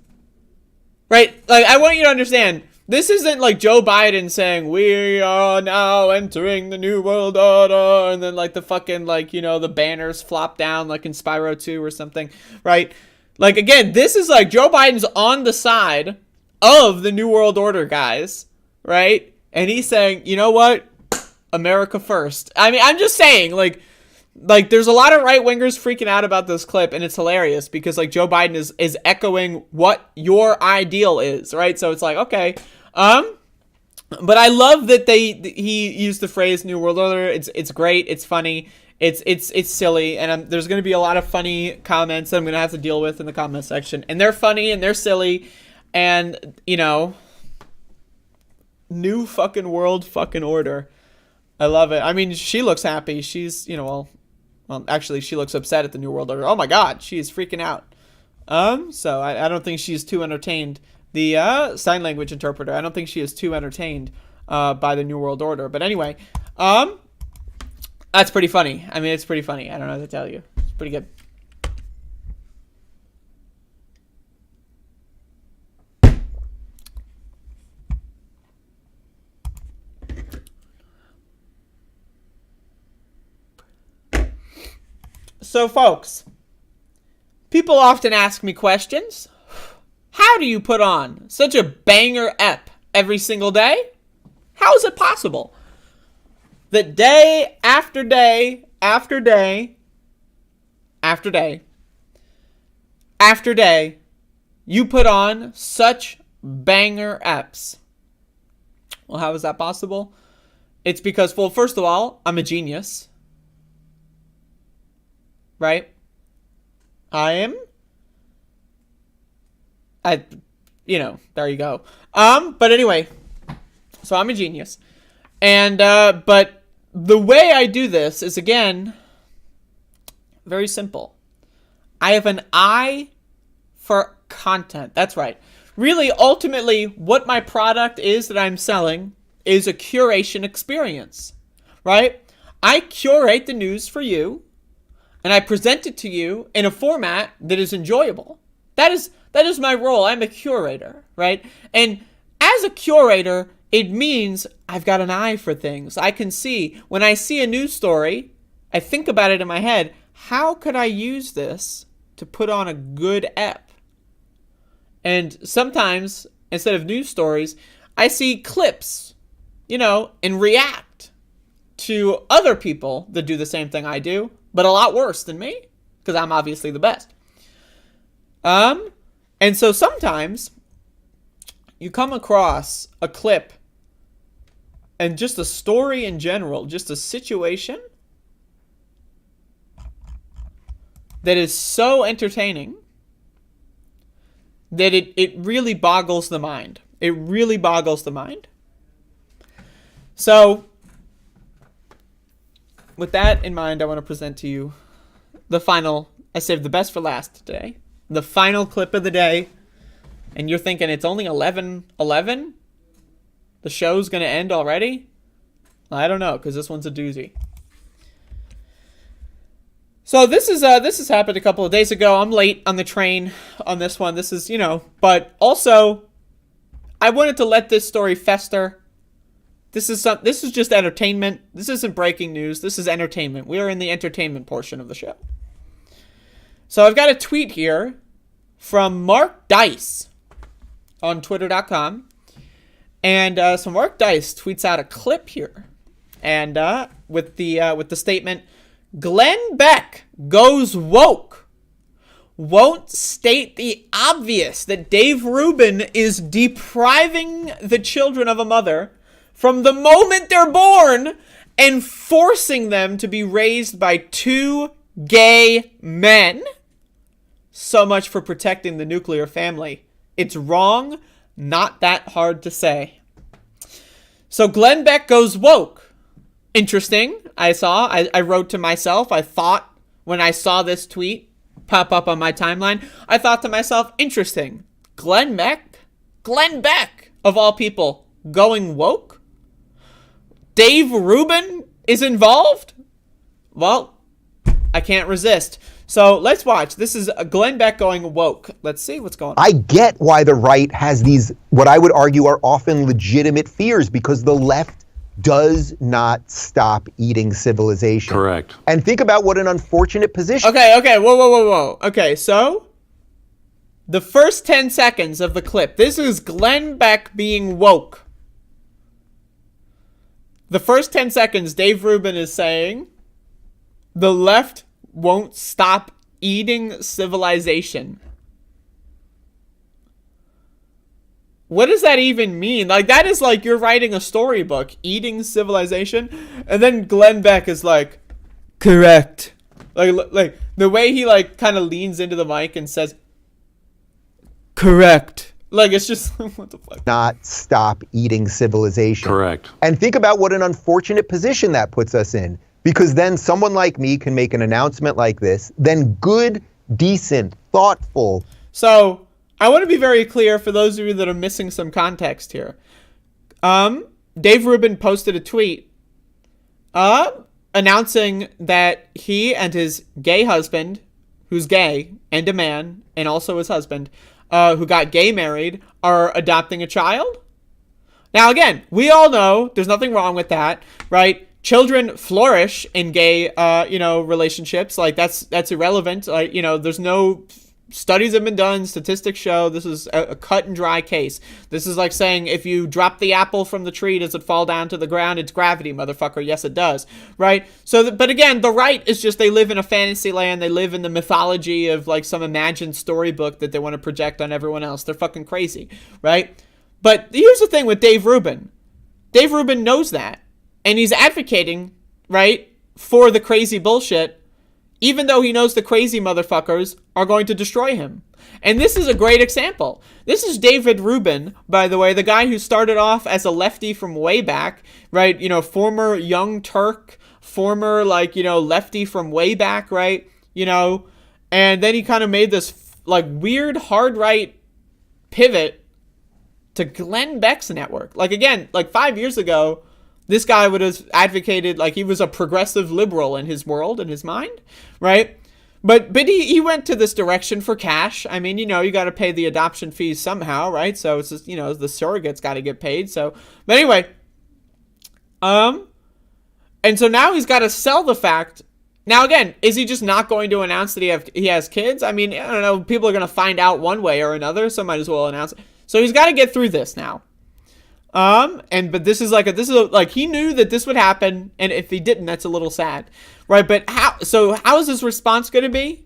Right? Like, I want you to understand, this isn't like Joe Biden saying, we are now entering the New World Order, and then like the fucking, the banners flop down like in Spyro 2 or something, right? Like, again, this is like Joe Biden's on the side of the New World Order guys, right? And he's saying, you know what? America first. I mean, I'm just saying, like there's a lot of right-wingers freaking out about this clip, and it's hilarious because, like, Joe Biden is echoing what your ideal is, right? So it's like, okay. But I love that he used the phrase New World Order. It's great. It's funny. It's silly, and there's going to be a lot of funny comments that I'm going to have to deal with in the comment section. And they're funny, and they're silly, and, you know, new fucking world fucking order. I love it. I mean, she looks happy. She's, you know, well, actually, she looks upset at the new world order. Oh my god, she's freaking out. So I don't think she's too entertained. The sign language interpreter, I don't think she is too entertained by the new world order. But anyway, that's pretty funny. I mean, it's pretty funny. I don't know what to tell you. It's pretty good. So, folks, people often ask me questions. How do you put on such a banger ep every single day? How is it possible that day after day after day after day after day you put on such banger eps? Well, how is that possible? It's because, well, first of all, I'm a genius. Right? You know, there you go. But anyway, so I'm a genius. And, but the way I do this is, again, very simple. I have an eye for content. That's right. Really, ultimately, what my product is that I'm selling is a curation experience, right? I curate the news for you, and I present it to you in a format that is enjoyable. That is my role. I'm a curator, right? And as a curator, it means I've got an eye for things. I can see, when I see a news story, I think about it in my head, how could I use this to put on a good ep? And sometimes, instead of news stories, I see clips, you know, and react to other people that do the same thing I do, but a lot worse than me, because I'm obviously the best. And so sometimes you come across a clip and just a story in general, just a situation that is so entertaining that it really boggles the mind. It really boggles the mind. So, with that in mind, I want to present to you the final, I saved the best for last today, the final clip of the day. And you're thinking it's only 11:11? The show's going to end already? I don't know, because this one's a doozy. So this has happened a couple of days ago. I'm late on the train on this one. This is, you know, but also I wanted to let this story fester. This is just entertainment. This isn't breaking news. This is entertainment. We are in the entertainment portion of the show. So I've got a tweet here from Mark Dice on Twitter.com. And so Mark Dice tweets out a clip here. And with the statement, Glenn Beck goes woke. Won't state the obvious that Dave Rubin is depriving the children of a mother from the moment they're born and forcing them to be raised by two gay men. So much for protecting the nuclear family. It's wrong, not that hard to say. So Glenn Beck goes woke. Interesting. I wrote to myself, I thought when I saw this tweet pop up on my timeline, I thought to myself, interesting. Glenn Beck, of all people, going woke? Dave Rubin is involved? Well, I can't resist. So let's watch. This is Glenn Beck going woke. Let's see what's going on. I get why the right has these, what I would argue are often legitimate fears, because the left does not stop eating civilization. Correct. And think about what an unfortunate position. Okay, whoa. Okay, so the first 10 seconds of the clip. This is Glenn Beck being woke. The first 10 seconds, Dave Rubin is saying, the left won't stop eating civilization. What does that even mean? Like, that is like you're writing a storybook, eating civilization, and then Glenn Beck is like, correct. Like the way he like kind of leans into the mic and says, correct. Like, it's just, what the fuck? Not stop eating civilization. Correct. And think about what an unfortunate position that puts us in, because then someone like me can make an announcement like this, then good, decent, thoughtful. So I want to be very clear for those of you that are missing some context here. Dave Rubin posted a tweet announcing that he and his gay husband, who's gay and a man, and also his husband, who got gay married, are adopting a child. Now, again, we all know there's nothing wrong with that, right? Children flourish in gay, relationships. Like, that's irrelevant. Like, there's no studies have been done. Statistics show this is a cut and dry case. This is like saying if you drop the apple from the tree, does it fall down to the ground? It's gravity, motherfucker. Yes, it does. Right? So, but again, the right is just they live in a fantasy land. They live in the mythology of like some imagined storybook that they want to project on everyone else. They're fucking crazy. Right? But here's the thing with Dave Rubin. Dave Rubin knows that. And he's advocating, right, for the crazy bullshit, even though he knows the crazy motherfuckers are going to destroy him. And this is a great example. This is David Rubin, by the way, the guy who started off as a lefty from way back, right? Former Young Turk, former, lefty from way back, right? And then he kind of made this, weird hard right pivot to Glenn Beck's network. Again, 5 years ago, this guy would have advocated, he was a progressive liberal in his world, in his mind, right? But he went to this direction for cash. I mean, you got to pay the adoption fees somehow, right? So it's just, the surrogate's got to get paid. So, but anyway, and so now he's got to sell the fact. Now, again, is he just not going to announce that he has kids? I mean, I don't know. People are going to find out one way or another, so might as well announce it. So he's got to get through this now. But this is he knew that this would happen, and if he didn't, that's a little sad, right? But how is his response going to be?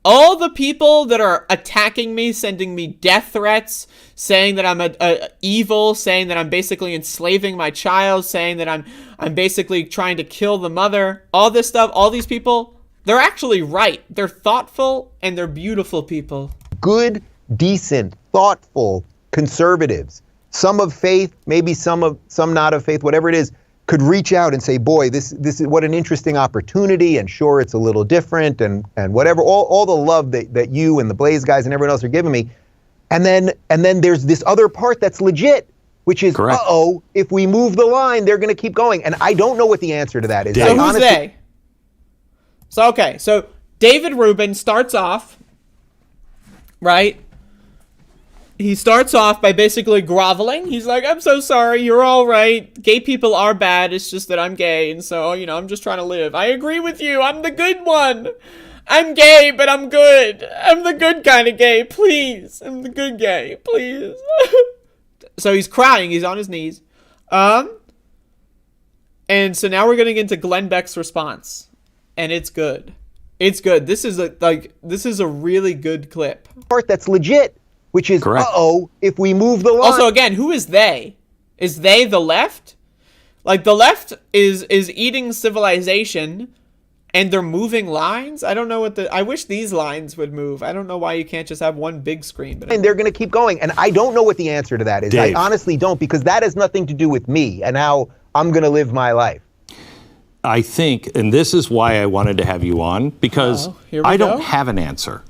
All the people that are attacking me, sending me death threats, saying that I'm a evil, saying that I'm basically enslaving my child, saying that I'm basically trying to kill the mother, all this stuff, all these people, they're actually right. They're thoughtful and they're beautiful people. Good, decent, thoughtful conservatives. Some of faith, maybe some not of faith, whatever it is, could reach out and say, boy, this is what an interesting opportunity, and sure, it's a little different, and whatever, all the love that you and the Blaze guys and everyone else are giving me. And then there's this other part that's legit, which is, correct. If we move the line, they're going to keep going. And I don't know what the answer to that is. So who's they? So David Rubin starts off, right? He starts off by basically groveling. He's like, I'm so sorry, you're all right. Gay people are bad, it's just that I'm gay, and so, I'm just trying to live. I agree with you, I'm the good one. I'm gay, but I'm good. I'm the good kind of gay, please. I'm the good gay, please. So he's crying, he's on his knees. And so now we're getting into Glenn Beck's response. And it's good. It's good. This is a really good clip. Part that's legit. Which is, correct. If we move the line. Also, again, who is they? Is they the left? The left is eating civilization, and they're moving lines? I don't know I wish these lines would move. I don't know why you can't just have one big screen. And they're going to keep going, and I don't know what the answer to that is. Dave. I honestly don't, because that has nothing to do with me and how I'm going to live my life. I think, and this is why I wanted to have you on, because I don't have an answer.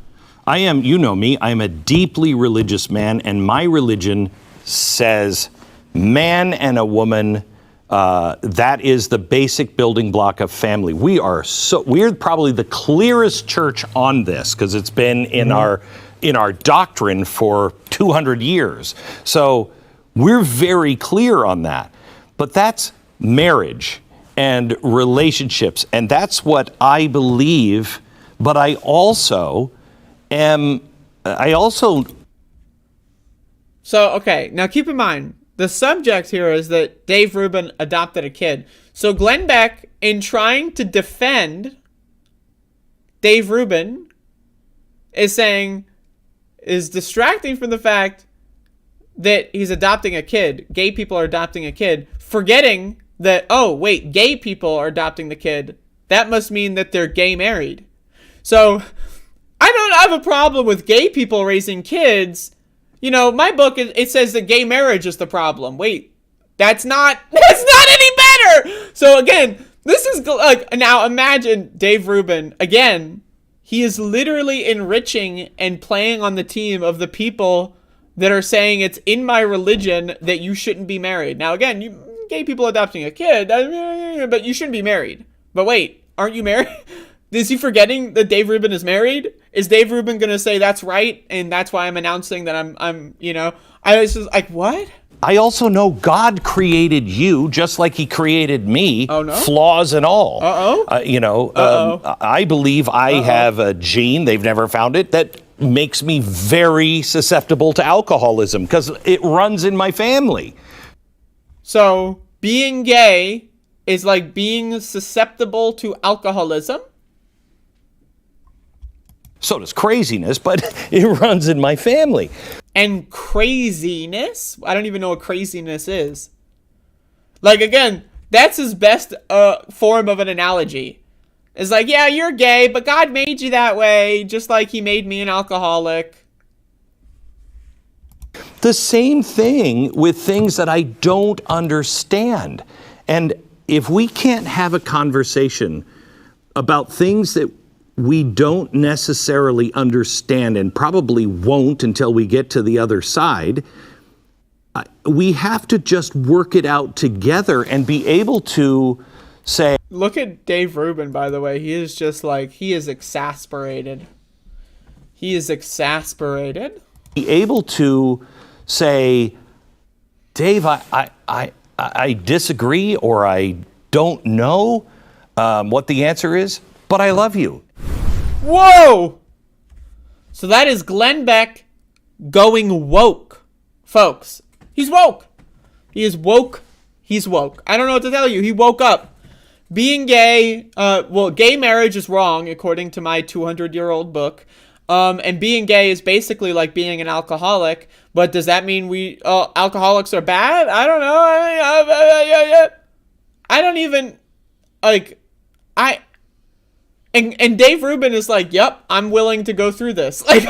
I am, you know me, I am a deeply religious man, and my religion says man and a woman, that is the basic building block of family. We're probably the clearest church on this, because it's been in our doctrine for 200 years. So we're very clear on that. But that's marriage and relationships, and that's what I believe, but I also... So, okay, now keep in mind, the subject here is that Dave Rubin adopted a kid. So Glenn Beck, in trying to defend Dave Rubin, is distracting from the fact that he's adopting a kid. Gay people are adopting a kid, forgetting that, gay people are adopting the kid that must mean that they're gay married. So I don't have a problem with gay people raising kids. You know, my book, it says that gay marriage is the problem. Wait, that's not any better. So again, this is like, now imagine Dave Rubin, again, he is literally enriching and playing on the team of the people that are saying it's in my religion that you shouldn't be married. Now again, gay people adopting a kid, but you shouldn't be married. But wait, aren't you married? Is he forgetting that Dave Rubin is married? Is Dave Rubin going to say that's right, and that's why I'm announcing that I'm I was just like, what? I also know God created you just like he created me, flaws and all. I believe I have a gene, they've never found it, that makes me very susceptible to alcoholism because it runs in my family. So being gay is like being susceptible to alcoholism? So does craziness, but it runs in my family. And craziness? I don't even know what craziness is. Like, again, that's his best form of an analogy. It's like, yeah, you're gay, but God made you that way, just like he made me an alcoholic. The same thing with things that I don't understand. And if we can't have a conversation about things that we don't necessarily understand and probably won't until we get to the other side, we have to just work it out together and be able to say... Look at Dave Rubin, by the way. He is just like, he is exasperated. He is exasperated. Be able to say, Dave, I disagree, or I don't know what the answer is, but I love you. Whoa! So that is Glenn Beck going woke. Folks, he's woke. He is woke. He's woke. I don't know what to tell you. He woke up. Being gay, gay marriage is wrong, according to my 200-year-old book. And being gay is basically like being an alcoholic. But does that mean alcoholics are bad? I don't know. I don't even, like, And Dave Rubin is like, yep, I'm willing to go through this. Like,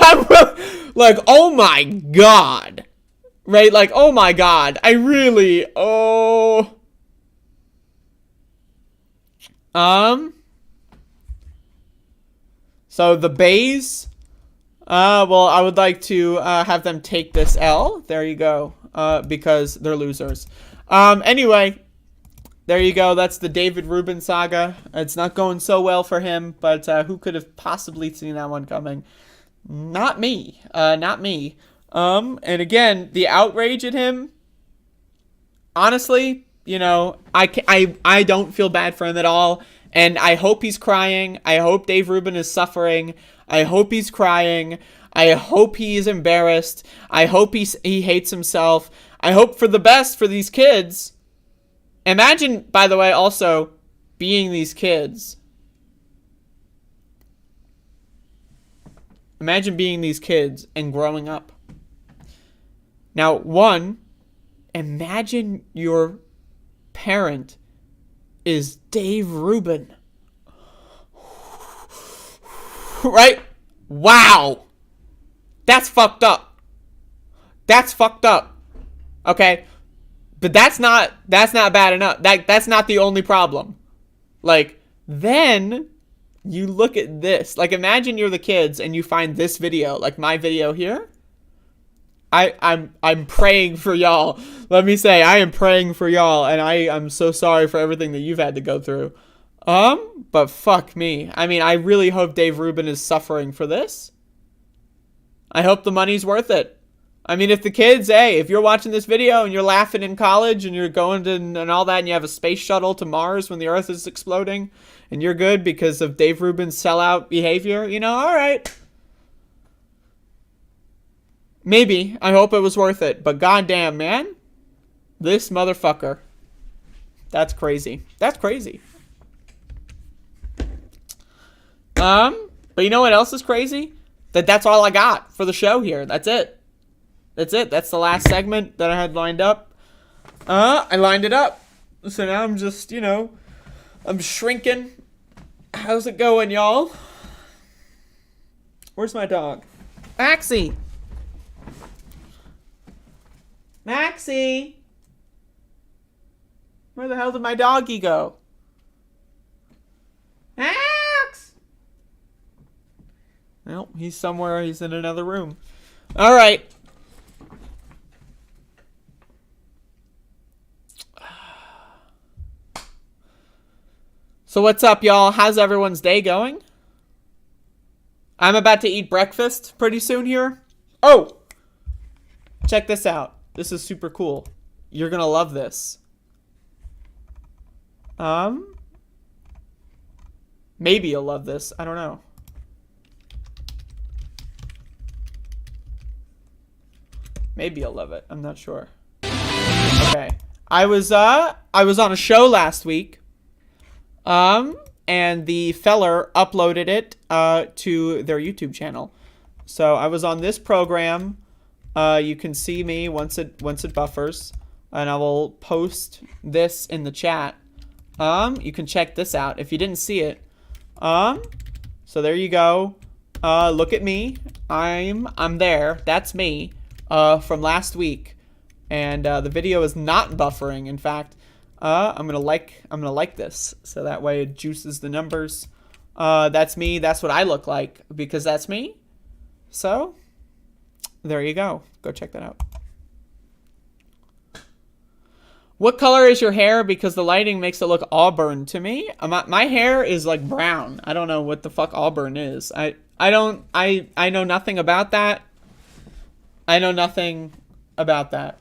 oh my God. Right? Like, oh my God. I really, So the Bays, I would like to have them take this L. There you go. Because they're losers. Anyway, there you go. That's the David Rubin saga. It's not going so well for him, but who could have possibly seen that one coming? Not me. Not me. And again, the outrage at him, honestly, I don't feel bad for him at all. And I hope he's crying. I hope Dave Rubin is suffering. I hope he's crying. I hope he is embarrassed. I hope he hates himself. I hope for the best for these kids. Imagine, by the way, also being these kids. Imagine being these kids and growing up. Now, one, imagine your parent is Dave Rubin. Right? Wow. That's fucked up. That's fucked up. Okay? But that's not bad enough. That's not the only problem. Like, then you look at this. Like, imagine you're the kids and you find this video, like my video here. I'm praying for y'all. Let me say, I am praying for y'all, and I'm so sorry for everything that you've had to go through. But fuck me. I mean, I really hope Dave Rubin is suffering for this. I hope the money's worth it. I mean, if the kids, hey, if you're watching this video and you're laughing in college and you're going to and all that and you have a space shuttle to Mars when the Earth is exploding and you're good because of Dave Rubin's sellout behavior, all right. Maybe. I hope it was worth it. But goddamn, man. This motherfucker. That's crazy. That's crazy. But you know what else is crazy? That's all I got for the show here. That's it. That's it. That's the last segment that I had lined up. I lined it up. So now I'm just, I'm shrinking. How's it going, y'all? Where's my dog? Maxie! Maxie! Where the hell did my doggy go? Max! Well, he's somewhere. He's in another room. All right. So what's up, y'all? How's everyone's day going? I'm about to eat breakfast pretty soon here. Oh! Check this out. This is super cool. You're gonna love this. Maybe you'll love this. I don't know. Maybe you'll love it. I'm not sure. Okay. I was on a show last week. And the feller uploaded it to their YouTube channel. So I was on this program. You can see me once it buffers, and I will post this in the chat. You can check this out if you didn't see it. So there you go. Look at me. I'm there. That's me. From last week, and the video is not buffering. In fact, I'm gonna like this, so that way it juices the numbers. That's me. That's what I look like because that's me. So there you go. Go check that out. What color is your hair? Because the lighting makes it look auburn to me. My hair is like brown. I don't know what the fuck auburn is. I know nothing about that. I know nothing about that.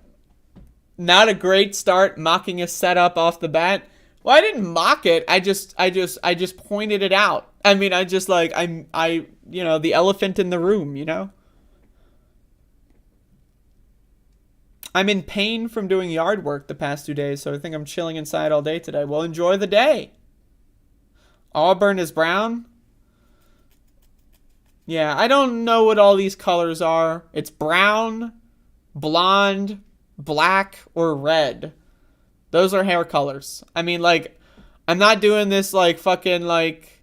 Not a great start mocking a setup off the bat. Well, I didn't mock it. I just pointed it out. I mean, I just like you know, the elephant in the room, you know? I'm in pain from doing yard work the past 2 days, so I think I'm chilling inside all day today. Well, enjoy the day. Auburn is brown. Yeah, I don't know what all these colors are. It's brown, blonde, black, or red. Those are hair colors. I mean, like, I'm not doing this, like, fucking, like,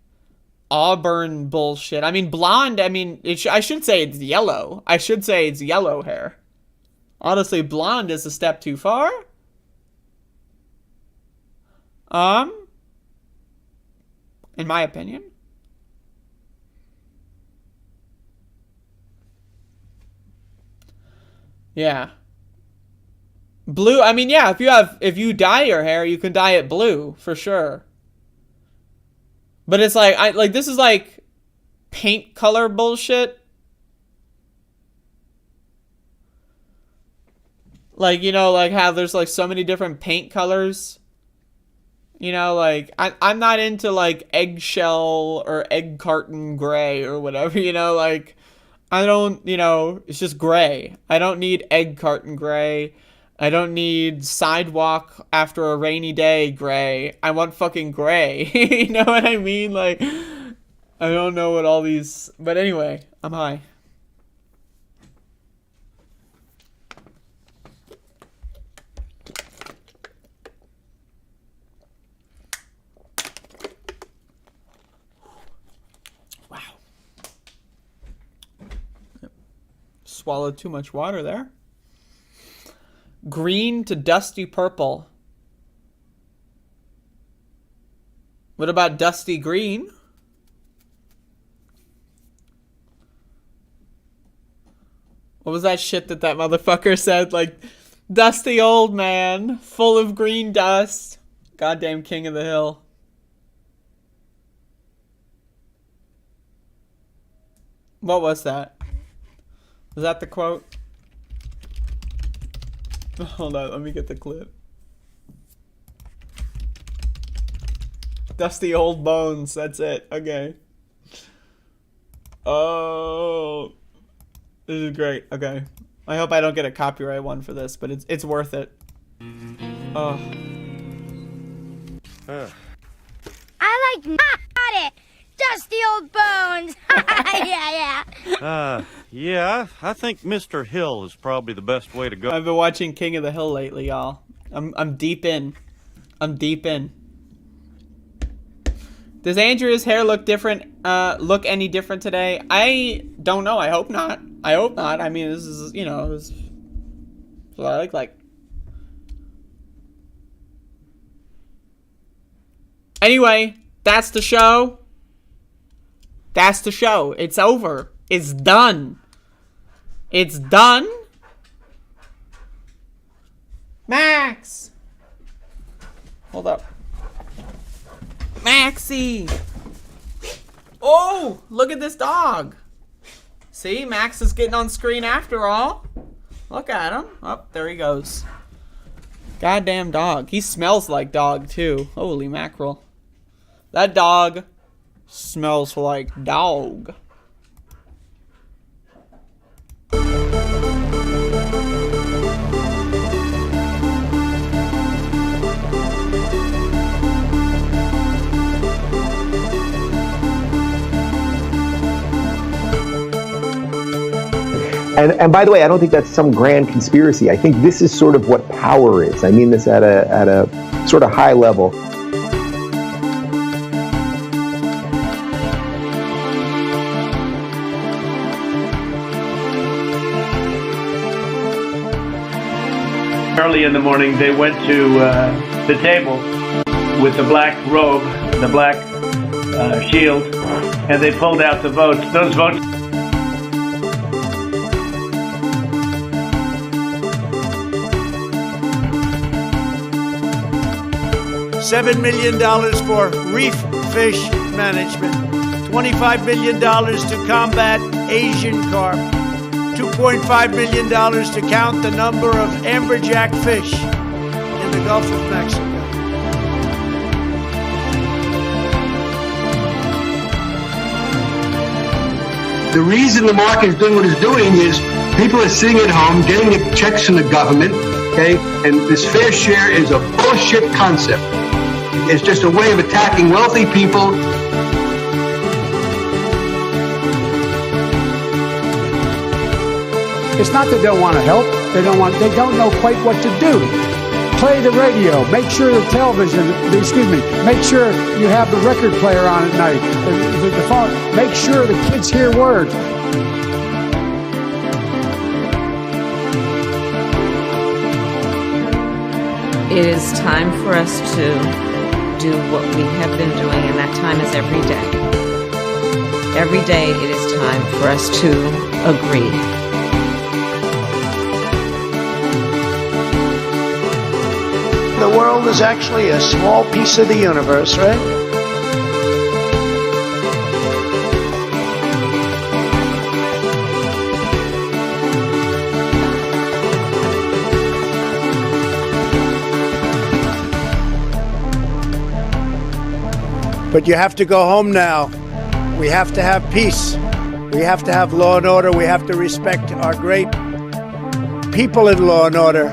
auburn bullshit. I mean, blonde, I mean, I should say it's yellow. I should say it's yellow hair. Honestly, blonde is a step too far. In my opinion. Yeah. Blue, I mean, yeah, if you dye your hair, you can dye it blue, for sure. But it's like, this is like paint color bullshit. Like, you know, like how there's like so many different paint colors. You know, like, I'm not into like eggshell or egg carton gray or whatever, you know, like, I don't, you know, it's just gray. I don't need egg carton gray. I don't need sidewalk after a rainy day gray. I want fucking gray. You know what I mean? Like, I don't know what all these, but anyway, I'm high. Swallowed too much water there. Green to dusty purple. What about dusty green? What was that shit that motherfucker said? Like, dusty old man, full of green dust. Goddamn king of the hill. What was that? Was that the quote? Hold on, let me get the clip. Dusty old bones, that's it. Okay. Oh. This is great. Okay. I hope I don't get a copyright one for this, but it's worth it. Oh. I like it. Dusty old bones. Yeah. Yeah, I think Mr. Hill is probably the best way to go. I've been watching King of the Hill lately, y'all. I'm deep in. I'm deep in. Does Andrea's hair look different? Look any different today? I don't know. I hope not. I mean, this is, this is what I look like. Anyway, that's the show. It's over. It's done. Max! Hold up. Maxie! Oh, look at this dog. See, Max is getting on screen after all. Look at him. Oh, there he goes. Goddamn dog. He smells like dog, too. Holy mackerel. That dog smells like dog. And by the way, I don't think that's some grand conspiracy. I think this is sort of what power is. I mean this at a sort of high level. Early in the morning, they went to the table with the black robe, the black shield, and they pulled out the votes. Those votes. $7 million for reef fish management, $25 million to combat Asian carp, $2.5 million to count the number of amberjack fish in the Gulf of Mexico. The reason the market is doing what it's doing is people are sitting at home getting the checks from the government, okay? And this fair share is a bullshit concept. It's just a way of attacking wealthy people. It's not that they don't want to help. They don't know quite what to do. Play the radio. Make sure the television, make sure you have the record player on at night. The phone. Make sure the kids hear words. It is time for us to do what we have been doing, and that time is every day. Every day it is time for us to agree. The world is actually a small piece of the universe, right? But you have to go home now. We have to have peace. We have to have law and order. We have to respect our great people in law and order.